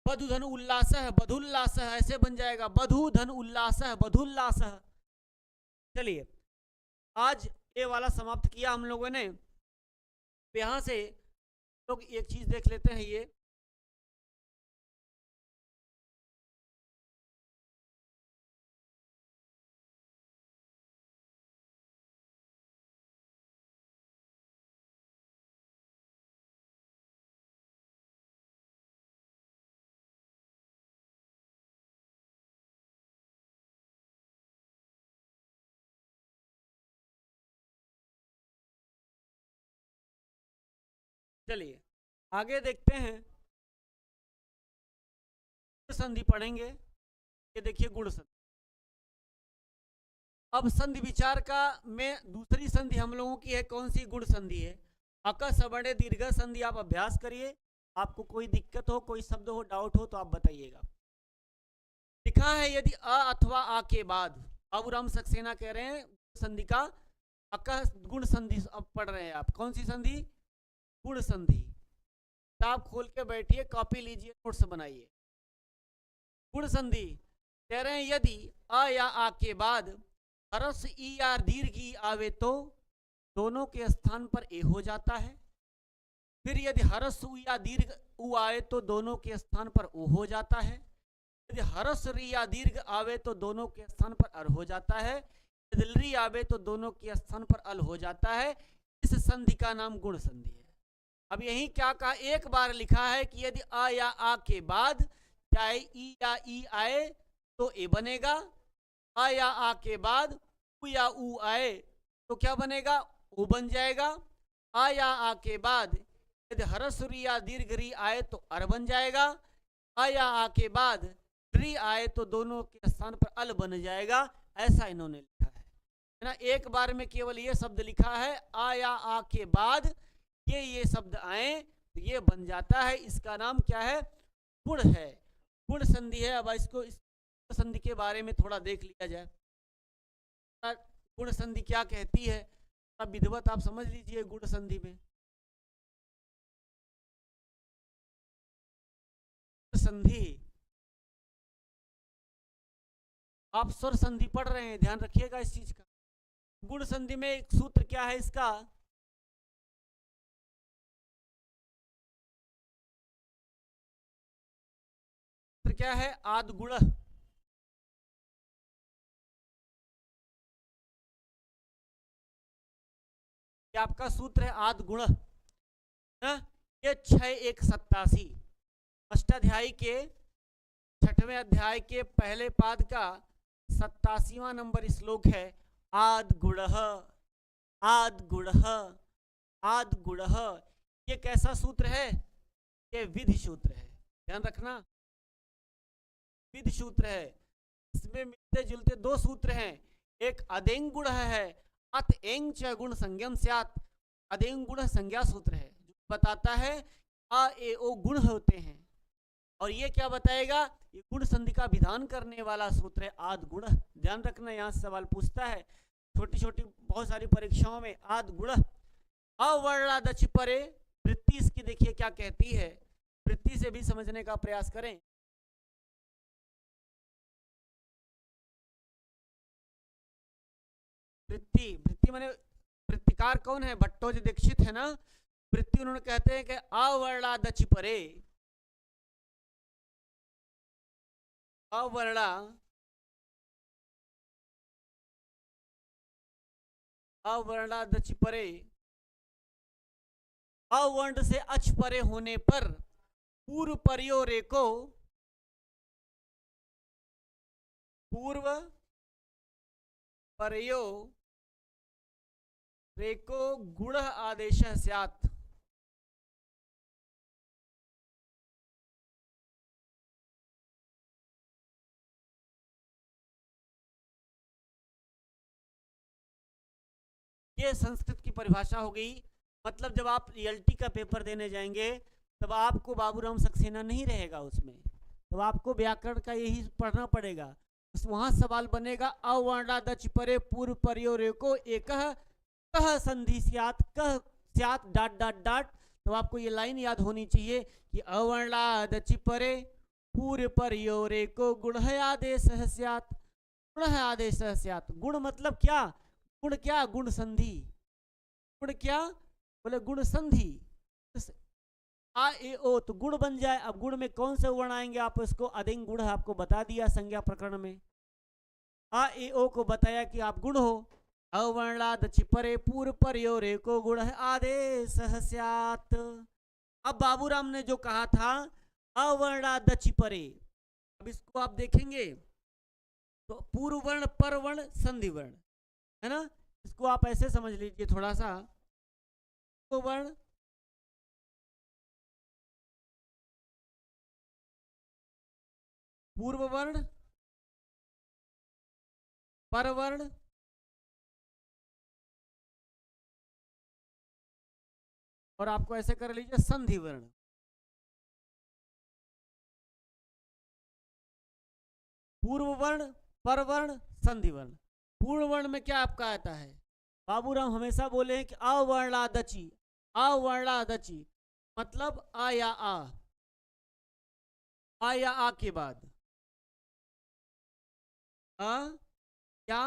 बधुधन उल्लास बधुल्लास, ऐसे बन जाएगा। बधुधन उल्लास बधुल्लास। चलिए आज ये वाला समाप्त किया हम लोगों ने। यहां से लोग एक चीज देख लेते हैं, ये चलिए आगे देखते हैं, संधि पढ़ेंगे। ये देखिए गुण संधि। अब संधि विचार का में दूसरी संधि हम लोगों की है, कौन सी? गुण संधि है। अक सवर्णे दीर्घ संधि आप अभ्यास करिए, आपको कोई दिक्कत हो, कोई शब्द हो, डाउट हो तो आप बताइएगा। लिखा है यदि अ अथवा आ के बाद, बाबूराम सक्सेना कह रहे हैं संधि का अक गुण संधि अब पढ़ रहे हैं आप। कौन सी संधि? गुण संधि। किताब खोल के बैठिए, कॉपी लीजिए, नोट्स बनाइए। गुण संधि कह रहे हैं यदि अ या आ के बाद हरस ई या दीर्घ ई आवे तो दोनों के स्थान पर ए हो जाता है। फिर यदि हरस उ या दीर्घ उ आए तो दोनों के स्थान पर ओ हो जाता है। यदि हरस री या दीर्घ आवे तो दोनों के स्थान पर अर हो जाता है। यदि री आवे तो दोनों के स्थान पर अल हो जाता है। इस संधि का नाम गुण संधि है। अब यही क्या कहा, एक बार लिखा है कि यदि आ या आ के बाद चाहे ई या ई आए तो ए बनेगा। आ या आ के बाद उ या उ आए तो क्या बनेगा? ओ बन जाएगा। आ या आ के बाद यदि हरस री या दीर्घ री आए तो अर बन जाएगा। आ या आ के बाद री आए तो दोनों के स्थान पर अल बन जाएगा। ऐसा इन्होंने लिखा है ना। एक बार में केवल ये शब्द लिखा है, आ या आ के बाद ये शब्द आए तो ये बन जाता है। इसका नाम क्या है? गुण है, गुण संधि है। अब इसको इस संधि के बारे में थोड़ा देख लिया जाए। गुण संधि क्या कहती है, अब विधिवत आप समझ लीजिए। गुण संधि में संधि, आप स्वर संधि पढ़ रहे हैं, ध्यान रखिएगा इस चीज का। गुण संधि में एक सूत्र क्या है इसका? सूत्र क्या है? आद गुण। ये आपका सूत्र है आद गुण ना। ये 6:1:87 अष्टाध्यायी के 6वें अध्याय के पहले पाद का 87वां नंबर श्लोक है। आद गुण, आद गुण, आद गुण। ये कैसा सूत्र है? ये विधि सूत्र है, ध्यान रखना। विधि सूत्र है। इसमें मिलते जुलते दो सूत्र हैं। एक अदेंग गुण है, अत एंग च गुण संज्ञम स्यात्। अदेंग गुण संज्ञा सूत्र है जो बताता है आ ए ओ गुण होते हैं। और ये क्या बताएगा? ये गुण संधि का विधान करने वाला सूत्र है आद गुण। ध्यान रखना, यहाँ से सवाल पूछता है छोटी छोटी बहुत सारी परीक्षाओं में। आद गुण अवर्णादच परे, वृत्ति इसकी देखिए क्या कहती है, वृत्ति से भी समझने का प्रयास करें। वृत्ति, वृत्ति माने वृत्तिकार कौन है? भट्टोजी दीक्षित है ना। वृत्ति उन्होंने कहते हैं कि अवर्णादच परे, अवर्णा अवर्णादच परे, अवर्ण से अच परे होने पर पूर्व परियो रेको, पूर्व परयो रेको गुण आदेश स्यात्। ये संस्कृत की परिभाषा हो गई। मतलब जब आप रियल्टी का पेपर देने जाएंगे तब आपको बाबूराम सक्सेना नहीं रहेगा उसमें, तब आपको व्याकरण का यही पढ़ना पड़ेगा। वहां सवाल बनेगा अवर्णादच परे पूर्व पर्यो रेको एक कह संधि स्यात्, कह स्यात् डाट डाट डाट। तो आपको ये लाइन याद होनी चाहिए कि अवर्णादच परे पूर्व पर्यो रेको गुण आदेश स्यात्, गुण आदेश स्यात्। गुण मतलब क्या? गुण क्या? गुण संधि। गुण क्या? बोले गुण संधि। आ ए ओ तो गुण बन जाए। अब गुण में कौन से वर्ण आएंगे? आप इसको अदिंग गुण आपको बता दिया संज्ञा प्रकरण में। आ ए ओ को बताया कि आप गुण हो। अवर्णादच परे पूर्व पर्यो रेको गुण आदेश स्यात्। अब बाबूराम ने जो कहा था अवर्णादच परे, अब इसको आप देखेंगे तो पूर्व वर्ण, पर वर्ण, संधि वर्ण है ना। इसको आप ऐसे समझ लीजिए थोड़ा सा, वर्ण पूर्व वर्ण, परवर्ण, और आपको ऐसे कर लीजिए संधि वर्ण। पूर्व वर्ण, परवर्ण, संधि वर्ण। पूर्ण वर्ण में क्या आपका आता है? बाबूराम हमेशा बोले हैं कि अवर्णादचि, अवर्णादचि मतलब आ या आ या आ के बाद आ या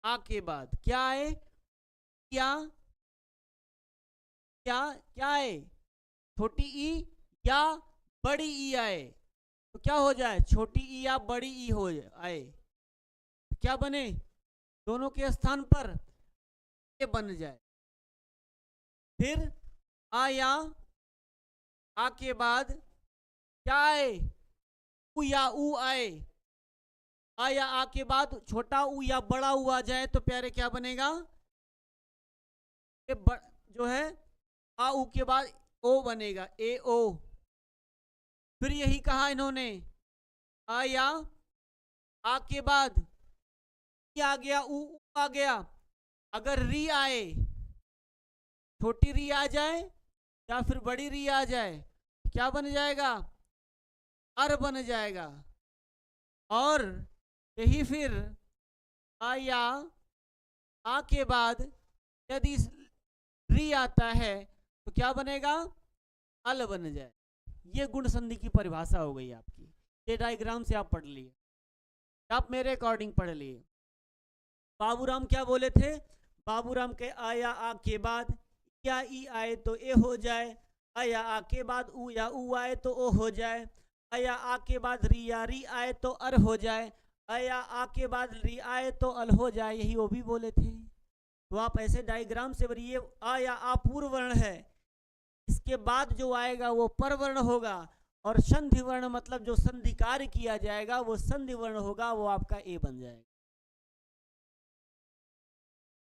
आ के बाद क्या है? क्या क्या क्या है? छोटी ई या बड़ी ई आए तो क्या हो जाए? छोटी ई या बड़ी ई हो आए क्या बने? दोनों के स्थान पर ए बन जाए। फिर आ या आ के बाद क्या आए? उ या उ आए। आ या आ के बाद छोटा उ या बड़ा उ आ जाए तो प्यारे क्या बनेगा? जो है आ उ के बाद ओ बनेगा, ए ओ। फिर यही कहा इन्होंने, आ या आ के बाद आ गया, उ आ गया। अगर री आए, छोटी री आ जाए या फिर बड़ी री आ जाए, क्या बन जाएगा? अर बन जाएगा। और यही फिर आ या आ के बाद यदि री आता है तो क्या बनेगा? अल बन जाए। ये गुण संधि की परिभाषा हो गई आपकी। ये डायग्राम से आप पढ़ लिए, आप मेरे अकॉर्डिंग पढ़ लिए। बाबूराम क्या बोले थे? बाबूराम के आ या आ के बाद या ई आए तो ए हो जाए, आ या आ के बाद उ या उ आए तो ओ हो जाए, आ या आ के बाद री या री आए तो अर हो जाए, आ या आ के बाद री आए तो अल हो जाए। यही वो भी बोले थे। तो आप ऐसे डायग्राम से भरिए। आ या आ पूर्व वर्ण है, इसके बाद जो आएगा वो परवर्ण होगा, और संधि वर्ण मतलब जो संधि कार्य किया जाएगा वो संधि वर्ण होगा, वो आपका ए बन जाएगा।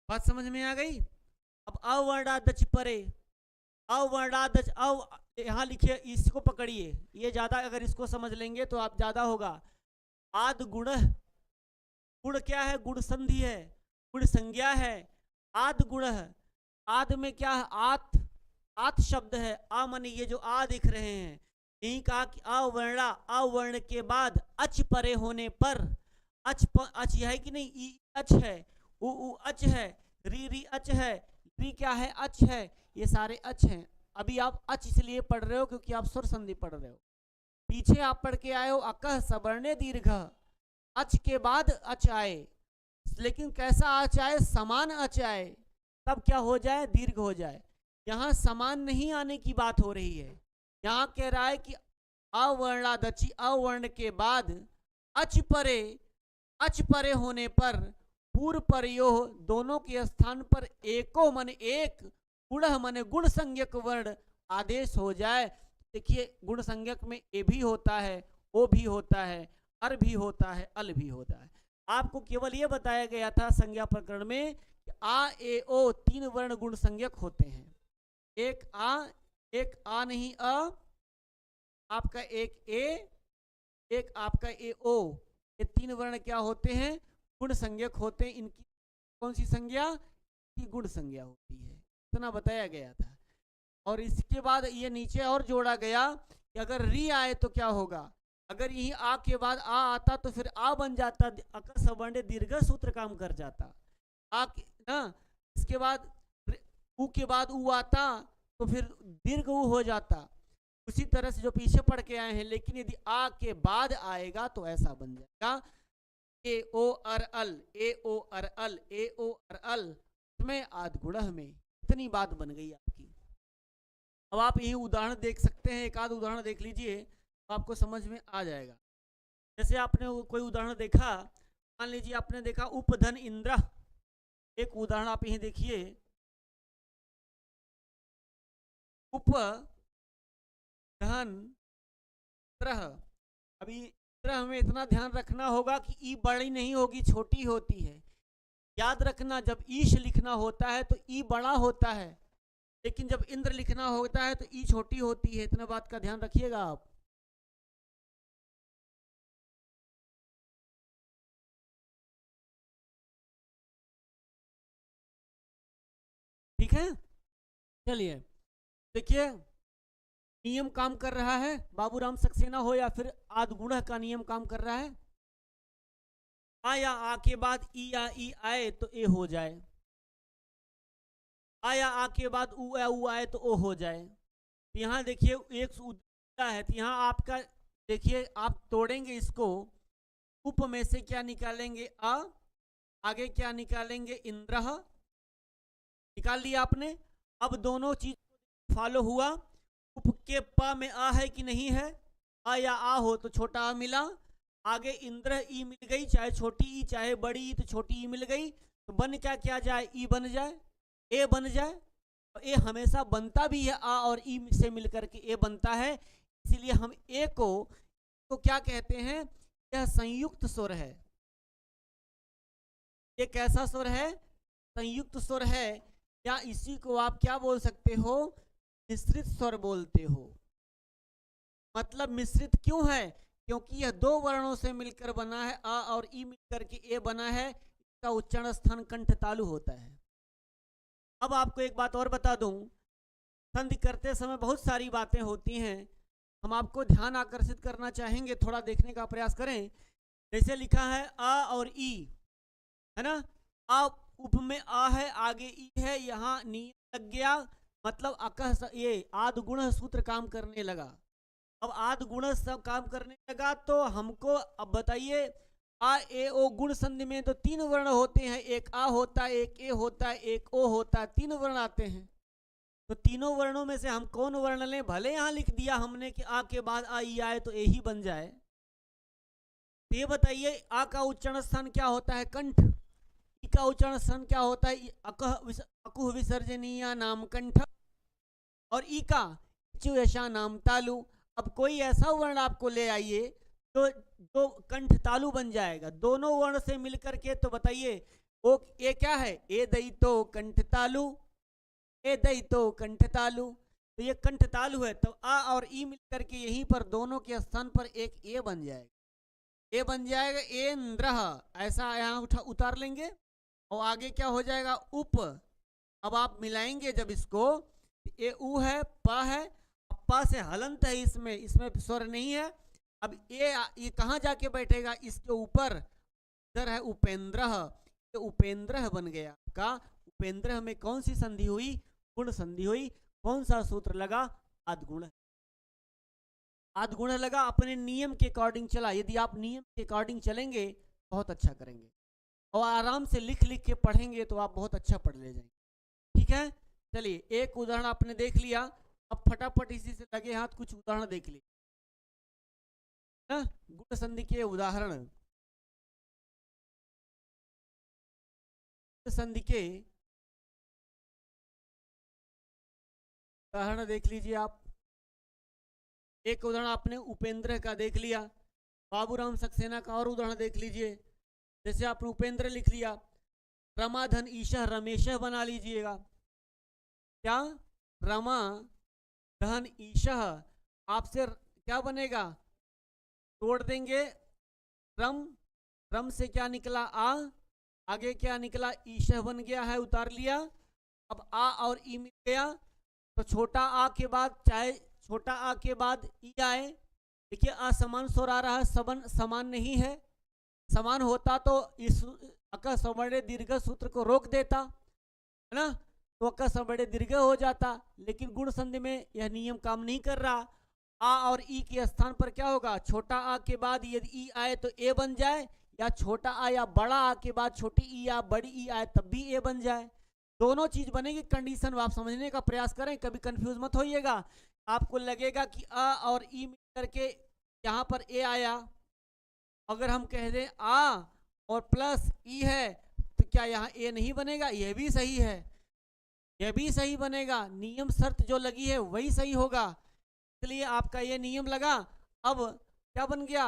बात समझ में आ गई? अब अवर्णादच परे, अवर्णादच अव यहां लिखिए, इसको पकड़िए। ये ज्यादा अगर इसको समझ लेंगे तो आप ज्यादा होगा। आद गुण, गुण क्या है? गुण संधि है, गुण संज्ञा है। आद गुण, आद में क्या है? आत, आत शब्द है। आ माने ये जो आ दिख रहे हैं, यही कहा कि अवर्णा, अवर्ण के बाद अच परे होने पर, अच है कि नहीं? ई अच है, उ अच है, री री अच है, री क्या है? अच है। ये सारे अच हैं। अभी आप अच इसलिए पढ़ रहे हो क्योंकि आप सुर संधि पढ़ रहे हो। पीछे आप पढ़ के आए हो अकह सवर्णे दीर्घ, अच के बाद अच आए, लेकिन कैसा अच आए? समान अच आए, तब क्या हो जाए? दीर्घ हो जाए। यहां समान नहीं आने की बात हो रही है। यहां कह रहा है कि अवर्णादचि, अवर्ण के बाद अच परे होने पर पूर्व परयो दोनों के स्थान पर एको मन एक, गुण मन गुण संज्ञक वर्ण आदेश हो जाए। देखिए गुण संज्ञक में ए भी होता है, ओ भी होता है, अर भी होता है, अल भी होता है। आपको केवल यह बताया गया था संज्ञा प्रकरण में कि आ ए ओ तीन वर्ण गुण संज्ञक होते हैं। एक आ नहीं अ, आपका एक ए, एक आपका ए ओ, ये तीन वर्ण क्या होते हैं? गुण संज्ञक होते हैं। इनकी कौन सी संज्ञा? की गुण संज्ञा होती है, इतना बताया गया था। और इसके बाद ये नीचे और जोड़ा गया कि अगर री आए तो क्या होगा? अगर यही आ के बाद आ आता तो फिर आ बन जाता, अकर सवर्ण दीर्घ सूत्र काम कर जाता। आ ना, इसके बाद उ के बाद उ आता तो फिर दीर्घ उ हो जाता। उसी तरह से जो पीछे पढ़ के आए हैं, लेकिन यदि आ के बाद आएगा तो ऐसा बन जाएगा ए ओ अर अल, ए ओ अर अल, ए ओ अर अल में आद गुण में। इतनी बात बन गई आपकी। अब आप यही उदाहरण देख सकते हैं, एक आध उदाहरण देख लीजिए तो आपको समझ में आ जाएगा। जैसे आपने कोई उदाहरण देखा, मान लीजिए आपने देखा उपधन इंद्र, एक उदाहरण आप यही देखिए, उपधन ग्रह। अभी ग्रह में इतना ध्यान रखना होगा कि ई बड़ी नहीं होगी, छोटी होती है। याद रखना जब ईश लिखना होता है तो ई बड़ा होता है, लेकिन जब इंद्र लिखना होता है तो ई छोटी होती है। इतना बात का ध्यान रखिएगा आप। है। चलिए देखिए, नियम काम कर रहा है, बाबूराम सक्सेना हो या फिर आदगुणः का नियम काम कर रहा है। आ या आ के बाद ई या ई आए तो ए हो जाए, आ या आ के बाद उ या उ आए तो ओ हो जाए। तो यहाँ देखिए एक उदा है, तो यहाँ आपका देखिए आप तोड़ेंगे इसको, उप में से क्या निकालेंगे अ, आगे क्या निकालेंगे इंद्र, निकाल लिया आपने। अब दोनों चीज फॉलो हुआ, उप के प में आ है कि नहीं है, आ या आ हो तो छोटा आ मिला, आगे इंद्र ई मिल गई, चाहे छोटी ई चाहे बड़ी ई तो छोटी ई मिल गई, तो बन क्या जाए, ई बन जाए, ए बन जाए। तो ए हमेशा बनता भी है आ और ई से मिलकर के ए बनता है, इसीलिए हम ए को क्या कहते हैं, यह संयुक्त स्वर है। ये कैसा स्वर है, संयुक्त स्वर है, या इसी को आप क्या बोल सकते हो, मिश्रित स्वर बोलते हो। मतलब मिश्रित क्यों है, क्योंकि यह दो वर्णों से मिलकर बना है, अ और ई मिलकर के ए बना है, इसका उच्चारण स्थान कंठ तालु होता है। अब आपको एक बात और बता दूं, संधि करते समय बहुत सारी बातें होती हैं, हम आपको ध्यान आकर्षित करना चाहेंगे, थोड़ा देखने का प्रयास करें। जैसे लिखा है अ और ई, है ना, आ उप में आ है, आगे ई है, यहाँ नियम लग गया, मतलब अकह ये आद गुण सूत्र काम करने लगा। अब आद गुण सब काम करने लगा तो हमको अब बताइए, आ ए ओ गुण संधि में तो तीन वर्ण होते हैं, एक आ होता है, एक ए होता है, एक ओ होता है, तीन वर्ण आते हैं। तो तीनों वर्णों में से हम कौन वर्ण लें, भले यहां लिख दिया हमने कि आ के बाद आ ई आए तो ए ही बन जाए। तो ये बताइए आ का उच्चारण स्थान क्या होता है, कंठ, ई का उच्चारण स्थान क्या होता है, अकुह विसर्जनीय नाम कंठ, और ई का यशा नाम तालु। अब कोई ऐसा वर्ण आपको ले आइए जो कंठ तालु बन जाएगा, दोनों वर्ण से मिलकर के, तो बताइए वो ये क्या है, ए दई तो कंठ तालु, ए दई तो कंठ तालु। तो ये कंठ तालु है, तो आ और ई मिलकर के यहीं पर दोनों के स्थान पर एक ए बन जाएगा, ए बन जाएगा, इंद्र, ऐसा यहाँ उतार लेंगे, और आगे क्या हो जाएगा उप। अब आप मिलाएंगे जब इसको, ये उ है, प है, प से हलंत है, इसमें स्वर नहीं है। अब ये कहाँ जाके बैठेगा, इसके ऊपर, इधर है उपेंद्र, ये उपेंद्र बन गया का। उपेंद्र में कौन सी संधि हुई, गुण संधि हुई, कौन सा सूत्र लगा, आदगुण, आदगुण लगा। अपने नियम के अकॉर्डिंग चला, यदि आप नियम के अकॉर्डिंग चलेंगे बहुत अच्छा करेंगे, और आराम से लिख लिख के पढ़ेंगे तो आप बहुत अच्छा पढ़ ले जाएंगे। ठीक है, चलिए एक उदाहरण आपने देख लिया, अब फटाफट इसी से लगे हाथ कुछ उदाहरण देख लिए ना, गुण संधि के उदाहरण, संधि के उदाहरण देख लीजिए आप। एक उदाहरण आपने उपेंद्र का देख लिया, बाबूराम सक्सेना का और उदाहरण देख लीजिए। जैसे आपने उपेंद्र लिख लिया, रमा धन ईशा रमेश बना लीजिएगा, क्या, रमा धन ईशा, आपसे क्या बनेगा, तोड़ देंगे, रम, रम से क्या निकला आ, आगे क्या निकला ईशा बन गया है, उतार लिया। अब आ और ई मिल गया, तो छोटा आ के बाद, चाहे छोटा आ के बाद ई आए, देखिए असमान स्वर आ रहा है, समान नहीं है, समान होता तो इस अका सवर्ण दीर्घ सूत्र को रोक देता है ना, तो अका सवर्ण दीर्घ हो जाता, लेकिन गुण संधि में यह नियम काम नहीं कर रहा। आ और ई के स्थान पर क्या होगा, छोटा आ के बाद यदि ई आए तो ए बन जाए, या छोटा आ या बड़ा आ के बाद छोटी ई या बड़ी ई आए तब भी ए बन जाए, दोनों चीज बनेगी। कंडीशन आप समझने का प्रयास करें, कभी कंफ्यूज मत होइएगा। आपको लगेगा कि आ और ई मिलकर के यहाँ पर ए आया, अगर हम कह दें आ और प्लस ई है तो क्या यहाँ ए नहीं बनेगा, यह भी सही है, यह भी सही बनेगा, नियम शर्त जो लगी है वही सही होगा, इसलिए आपका ये नियम लगा। अब क्या बन गया,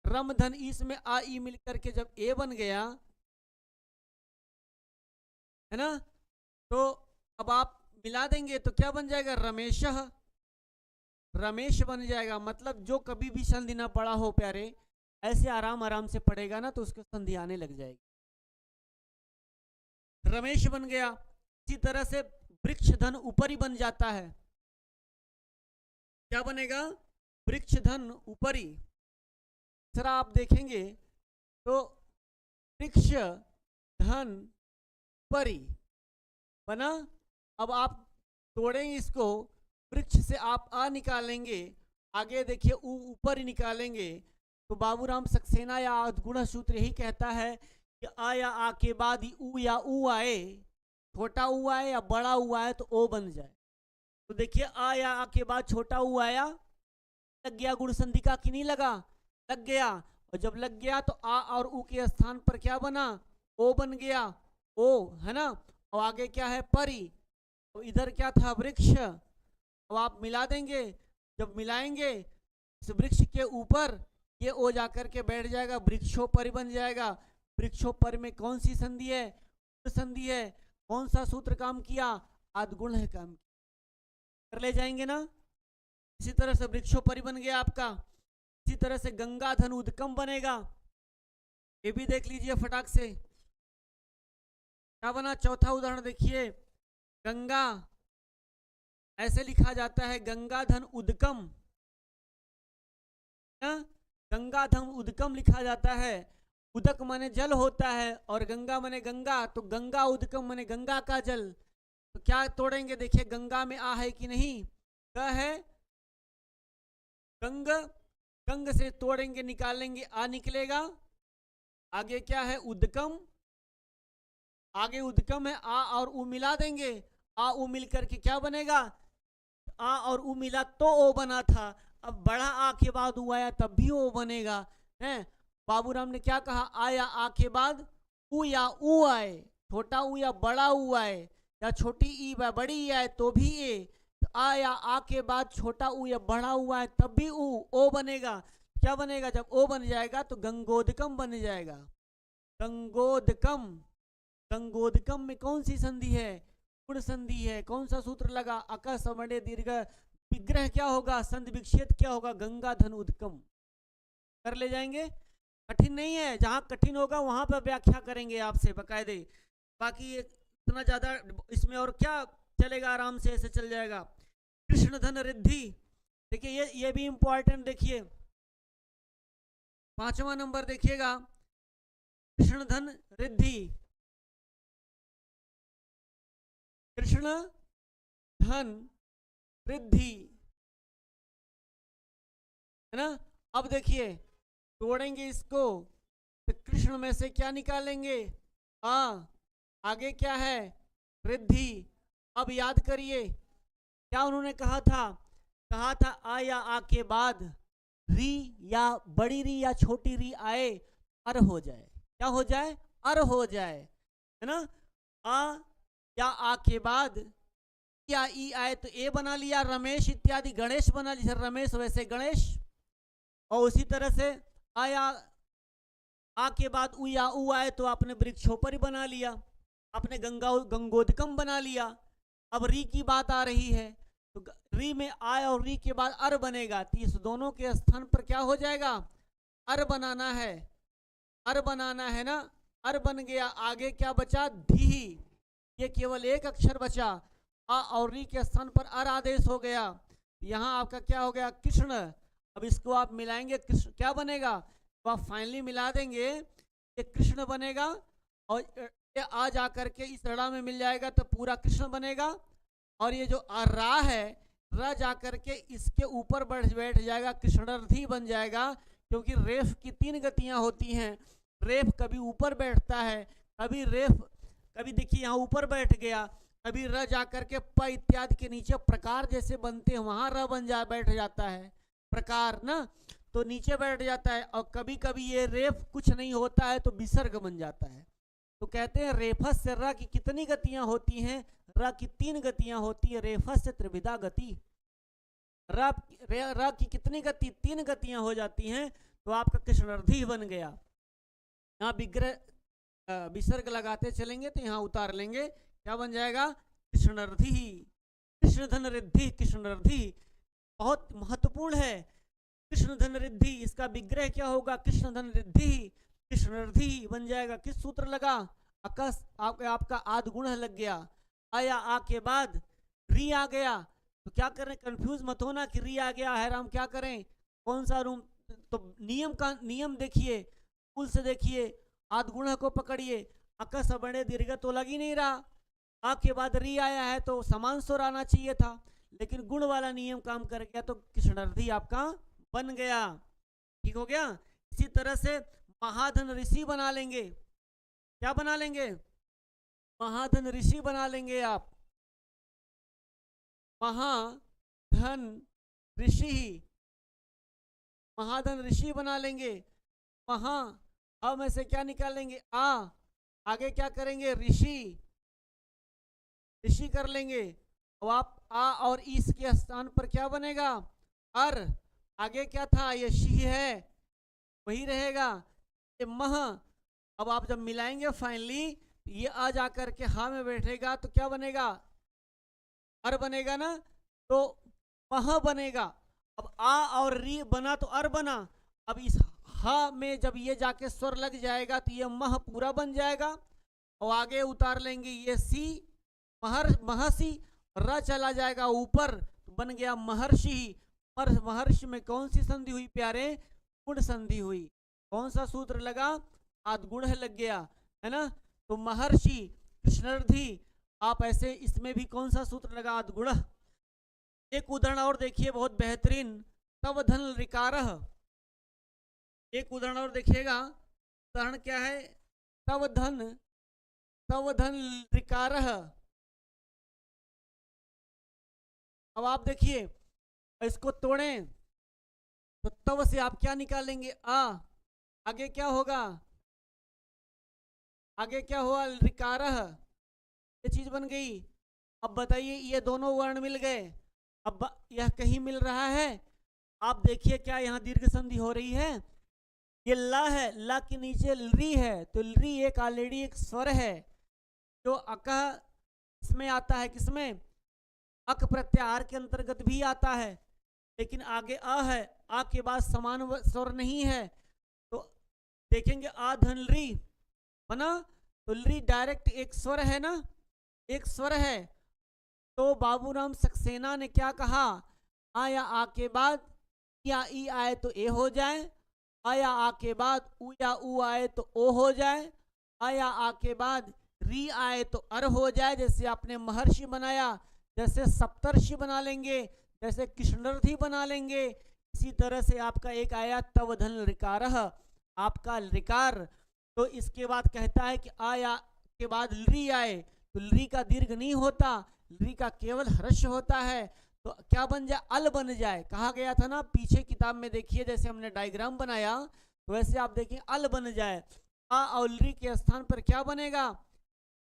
रम धन ईस में आ ई मिलकर के जब ए बन गया है ना, तो अब आप मिला देंगे तो क्या बन जाएगा, रमेश, रमेश बन जाएगा। मतलब जो कभी भी संधि ना पढ़ा हो प्यारे, ऐसे आराम आराम से पढ़ेगा ना तो उसको संधि आने लग जाएगी, रमेश बन गया। इसी तरह से वृक्ष धन ऊपरी बन जाता है। क्या बनेगा? वृक्ष धन ऊपरी। जरा आप देखेंगे तो वृक्ष धन ऊपरी बना। अब आप तोड़ेंगे इसको, वृक्ष से आप आ निकालेंगे, आगे देखिए ऊ ऊपर ही निकालेंगे। तो बाबूराम सक्सेना या गुण सूत्र यही कहता है कि आ या आ के बाद ही ऊ या ऊ आए, छोटा ऊ आए या बड़ा ऊ आए तो ओ बन जाए। तो देखिए आ या आ के बाद छोटा ऊ आया, लग गया गुण संधि का कि नहीं लगा? लग गया। और जब लग गया तो आ और ऊ के स्थान पर क्या बना? ओ बन गया, ओ है ना। और आगे क्या है? परी। तो इधर क्या था? वृक्ष। अब आप मिला देंगे, जब मिलाएंगे इस वृक्ष के ऊपर ये ओ जाकर के बैठ जाएगा, वृक्षोपरि बन जाएगा। वृक्षोपरि में कौन सी संधि है? संधि है। कौन सा सूत्र काम किया? आद्गुण है काम कर ले जाएंगे ना। इसी तरह से वृक्षोपरि बन गया आपका। इसी तरह से गंगा धन उदकम बनेगा, ये भी देख लीजिए फटाक से। क्या बना? चौथा उदाहरण देखिए, गंगा ऐसे लिखा जाता है, गंगा धन उदकम। गंगा धन उदकम लिखा जाता है। उदक माने जल होता है और गंगा माने गंगा, तो गंगा उदकम माने गंगा का जल। तो क्या तोड़ेंगे? देखिए गंगा में आ है कि नहीं? ग है, गंग, गंग से तोड़ेंगे निकालेंगे आ निकलेगा। आगे क्या है? उदकम। आगे उदकम है, आ और उ मिला देंगे, आ उ मिल करके क्या बनेगा? आ और उ मिला तो ओ बना था। अब बड़ा आ के बाद उ आया तब भी ओ बनेगा है। बाबूराम ने क्या कहा? आ या आ के बाद उ या उ आए, छोटा उ या बड़ा उ आए, या छोटी ई व बड़ी ई आए तो भी ए। तो आ या आ के बाद छोटा उ या बड़ा उ आए तब भी उ, ओ बनेगा। क्या बनेगा? जब ओ बन जाएगा तो गंगोदकम बन जाएगा। गंगोदकम। गंगोदकम में कौन सी संधि है? गुण संधि है। कौन सा सूत्र लगा? अक समणे दीर्घ, विग्रह क्या होगा? संधि विच्छेद क्या होगा? गंगा धन उदकम। कर ले जाएंगे, कठिन नहीं है। जहां कठिन होगा वहां पर व्याख्या करेंगे आपसे बकायदे। बाकी इतना ज्यादा इसमें और क्या चलेगा, आराम से ऐसे चल जाएगा। कृष्ण धन रिद्धि, देखिए ये भी इंपॉर्टेंट। देखिए 5वां नंबर देखिएगा, कृष्ण धन रिद्धि। कृष्ण धन रिद्धि है ना। अब देखिए तोड़ेंगे इसको तो कृष्ण में से क्या निकालेंगे? आ। आगे क्या है? रिद्धि। अब याद करिए क्या उन्होंने कहा था? कहा था आ या आ के बाद री या बड़ी री या छोटी री आए, अर हो जाए। क्या हो जाए? अर हो जाए, है ना। आ या आ के बाद या ई आए तो ए बना लिया, रमेश इत्यादि गणेश बना लिया, रमेश वैसे गणेश। और उसी तरह से आया आ के बाद उ या उ आए तो आपने वृक्षोपरि बना लिया, आपने गंगोदकम बना लिया। अब री की बात आ रही है तो री में आय और री के बाद अर बनेगा, तो इस दोनों के स्थान पर क्या हो जाएगा? अर बनाना है, अर बनाना है ना। अर बन गया, आगे क्या बचा? धी। ये केवल एक अक्षर बचा, आ और री के स्थान पर अर आदेश हो गया। यहाँ आपका क्या हो गया? कृष्ण। अब इसको आप मिलाएंगे, कृष्ण क्या बनेगा? तो आप फाइनली मिला देंगे, ये कृष्ण बनेगा और ये आ जा करके इस रड़ा में मिल जाएगा तो पूरा कृष्ण बनेगा। और ये जो रा है, रा जा करके इसके ऊपर बैठ जाएगा, कृष्णार्थी बन जाएगा। क्योंकि रेफ की 3 गतियां होती हैं। रेफ कभी ऊपर बैठता है, कभी रेफ, कभी देखिए यहाँ ऊपर बैठ गया, कभी र जा करके प इत्यादि के नीचे प्रकार जैसे बनते हैं वहां र बैठ जाता है, प्रकार ना, तो नीचे बैठ जाता है। और कभी कभी ये रेफ कुछ नहीं होता है तो विसर्ग बन जाता है। तो कहते हैं रेफस से र की कितनी गतियां होती हैं? र की 3 गतियां होती है। रेफस से त्रिविधा गति। र की कितनी गति? 3 गतियां हो जाती हैं तो आपका कृष्णार्थी बन गया। यहाँ विग्रह विसर्ग लगाते चलेंगे तो यहाँ उतार लेंगे, क्या बन जाएगा? कृष्णार्थी। कृष्ण धन रिद्धि, कृष्णार्थी बहुत महत्वपूर्ण है। कृष्ण धन रिद्धि, इसका विग्रह क्या होगा? कृष्ण धन रिद्धि, कृष्णार्थी बन जाएगा। किस सूत्र लगा? अकस आपका आद गुण लग गया। आया, आ के बाद री आ गया, तो क्या करें, कंफ्यूज मत होना कि री आ गया है हम क्या करें, कौन सा रूम। तो नियम देखिए, कुल से देखिए, आद गुण को पकड़िए, अकस बड़े दीर्घ तो लग ही नहीं रहा, आपके बाद री आया है तो समान स्वर आना चाहिए था, लेकिन गुण वाला नियम काम कर गया तो कृष्णार्थी आपका बन गया। ठीक हो गया। इसी तरह से महाधन ऋषि बना लेंगे, क्या बना लेंगे, महाधन ऋषि बना लेंगे आप, महाधन ऋषि, महाधन ऋषि बना लेंगे। महा अब में से क्या निकालेंगे, आगे क्या करेंगे, ऋषि, ऋषि कर लेंगे। अब आप आ और इस के स्थान पर क्या बनेगा, अर, आगे क्या था, ये शी है वही रहेगा, ये मह। अब आप जब मिलाएंगे फाइनली ये आ जाकर के हा में बैठेगा तो क्या बनेगा, अर बनेगा ना, तो मह बनेगा। अब आ और री बना तो अर बना, अब इस हा में जब ये जाके स्वर लग जाएगा तो ये मह पूरा बन जाएगा, और आगे उतार लेंगे ये सी, महर्षि, र चला जाएगा ऊपर तो बन गया महर्षि। महर्षि में कौन सी संधि हुई प्यारे, गुण संधि हुई, कौन सा सूत्र लगा, आदगुण लग गया, है ना। तो महर्षि कृष्णार्थी, आप ऐसे इसमें भी कौन सा सूत्र लगा, आदगुण। एक उदाहरण और देखिए बहुत बेहतरीन, तव धन ऋकार, एक उदाहरण और देखिएगा, उदाहरण क्या है, तव धन ऋकार। अब आप देखिए इसको तोड़ें तो तव से आप क्या निकालेंगे, आगे क्या होगा, आगे क्या हुआ, ऋकार, ये चीज बन गई। अब बताइए ये दोनों वर्ण मिल गए, अब यह कहीं मिल रहा है, आप देखिए क्या यहाँ दीर्घ संधि हो रही है, ये ला है, ला के नीचे री है, तो री एक ऑलरेडी एक स्वर है जो अकह इसमें आता है, किसमें, अक प्रत्याहार के अंतर्गत भी आता है, लेकिन आगे आ है, आ के बाद समान स्वर नहीं है, तो देखेंगे आ धन री बना, तो री डायरेक्ट एक स्वर है ना, एक स्वर है। तो बाबूराम सक्सेना ने क्या कहा, आया आ के बाद या ई आए तो ए हो जाए, आया आ के बाद उ या उ आए तो ओ हो जाए, आया आ के बाद री आए तो अर हो जाए, जैसे आपने महर्षि बनाया, जैसे सप्तर्षि बना लेंगे, जैसे कृष्णार्थी बना लेंगे, इसी तरह से आपका एक आया तव धन ऋकार, आपका ऋकार। तो इसके बाद कहता है कि आया के बाद ली आए तो ली का दीर्घ नहीं होता, ली का केवल ह्रस्व होता है, तो क्या बन जाए, अल बन जाए, कहा गया था ना पीछे किताब में, देखिए जैसे हमने डायग्राम बनाया तो वैसे आप देखिए अल बन जाए, आ और ली के स्थान पर क्या बनेगा,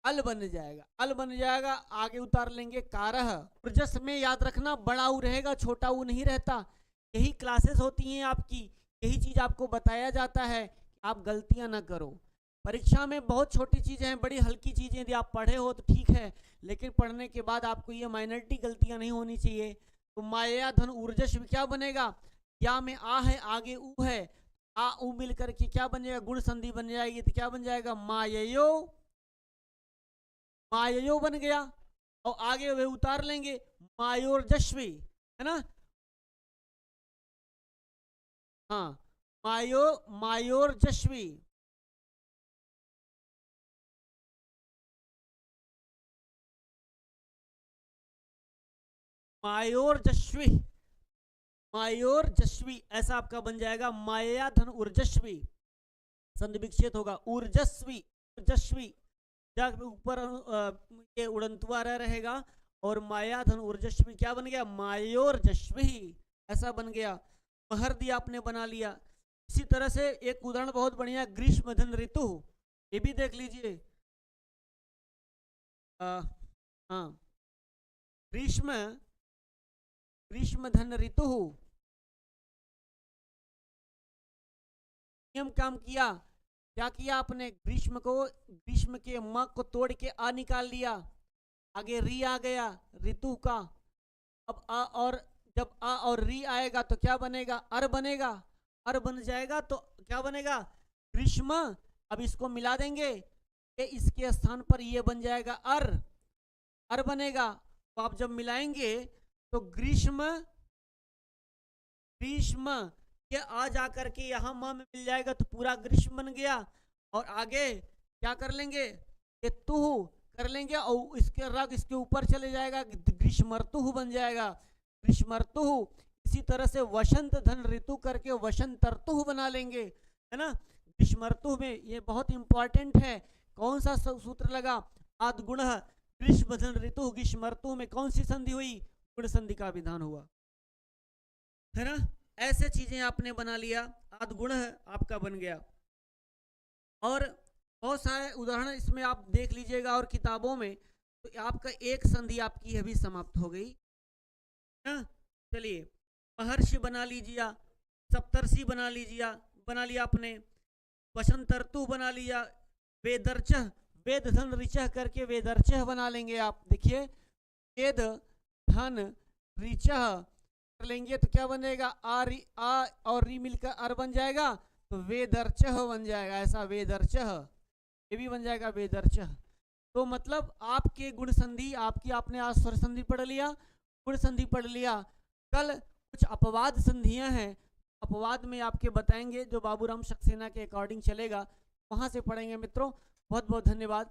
अल बन जाएगा, अल बन जाएगा, आगे उतार लेंगे कारह। ऊर्जस में याद रखना बड़ा ऊ रहेगा, छोटा ऊ नहीं रहता, यही क्लासेस होती हैं आपकी, यही चीज आपको बताया जाता है, आप गलतियां ना करो। परीक्षा में बहुत छोटी चीजें हैं, बड़ी हल्की चीजें यदि आप पढ़े हो तो ठीक है, लेकिन पढ़ने के बाद आपको ये माइनॉरिटी गलतियां नहीं होनी चाहिए। तो माया धन ऊर्जस क्या बनेगा, या में आ है आगे ऊ है, आ ऊ मिलकर के क्या बन जाएगा, गुण संधि बन जाएगी, तो क्या बन जाएगा, माययो, मायो बन गया, और आगे वे उतार लेंगे मायोरजस्वी, है ना, हाँ मायोरजस्वी, मायोरजस्वी, मायोरजस्वी ऐसा आपका बन जाएगा, माया धन ऊर्जस्वी, संधि विक्षेप होगा, ऊर्जस्वी, ऊर्जस्वी ऊपर ये उड़ंतुआ रहेगा, और माया धन ऊर्जस्वी क्या बन गया, मायोरजस्वी, ऐसा बन गया, महर दिया आपने बना लिया। इसी तरह से एक उदाहरण बहुत बढ़िया, ग्रीष्म धन ऋतु, ये भी देख लीजिए, हाँ ग्रीष्म, ग्रीष्म धन ऋतु, नियम काम किया, क्या किया आपने, ग्रीष्म को, ग्रीष्म के म को तोड़ के आ निकाल लिया, आगे री आ गया ऋतु का, अब आ और जब आ और री आएगा तो क्या बनेगा, अर बनेगा, अर बन जाएगा तो क्या बनेगा, ग्रीष्म। अब इसको मिला देंगे, इसके स्थान पर ये बन जाएगा अर, अर बनेगा। तो आप जब मिलाएंगे तो ग्रीष्म, ग्रीष्म ये आ जाकर के यहाँ म में मिल जाएगा तो पूरा ग्रीष्म बन गया। और आगे क्या कर लेंगे, ये तुह कर लेंगे और इसके रग इसके ऊपर चले जाएगा, ग्रीष्मर्तुः बन जाएगा, ग्रीष्मर्तुः। इसी तरह से वसंत धन ऋतु करके वसंतर्तुः बना लेंगे, है ना। ग्रीष्मर्तुः में ये बहुत इंपॉर्टेंट है, कौन सा सूत्र लगा, आद्गुण ग्रीष्म धन ऋतु ग्रीष्मर्तुः में कौन सी संधि हुई, गुण संधि का विधान हुआ, है ना। ऐसे चीजें आपने बना लिया, आद्गुण आपका बन गया। और बहुत सारे उदाहरण इसमें आप देख लीजिएगा और किताबों में, तो आपका एक संधि आपकी अभी समाप्त हो गई ना। चलिए महर्षि बना लीजिए, सप्तर्षि बना लीजिए, बना लिया आपने, वसंतर्तु बना लिया, वेदर्चः वेद धन ऋचः करके वेदर्चः बना लेंगे आप। देखिए वेद धन ऋचः कर लेंगे तो क्या बनेगा, आ और री मिलकर अर बन जाएगा तो वेदर्चः बन जाएगा, ऐसा वेदर्चः, ये भी बन जाएगा वेदर्चः। तो मतलब आपके गुण संधि आपकी, आपने आज स्वर संधि पढ़ लिया, गुण संधि पढ़ लिया। कल कुछ अपवाद संधियां हैं, अपवाद में आपके बताएंगे जो बाबूराम सक्सेना के अकॉर्डिंग चलेगा, वहां से पढ़ेंगे मित्रों। बहुत बहुत धन्यवाद।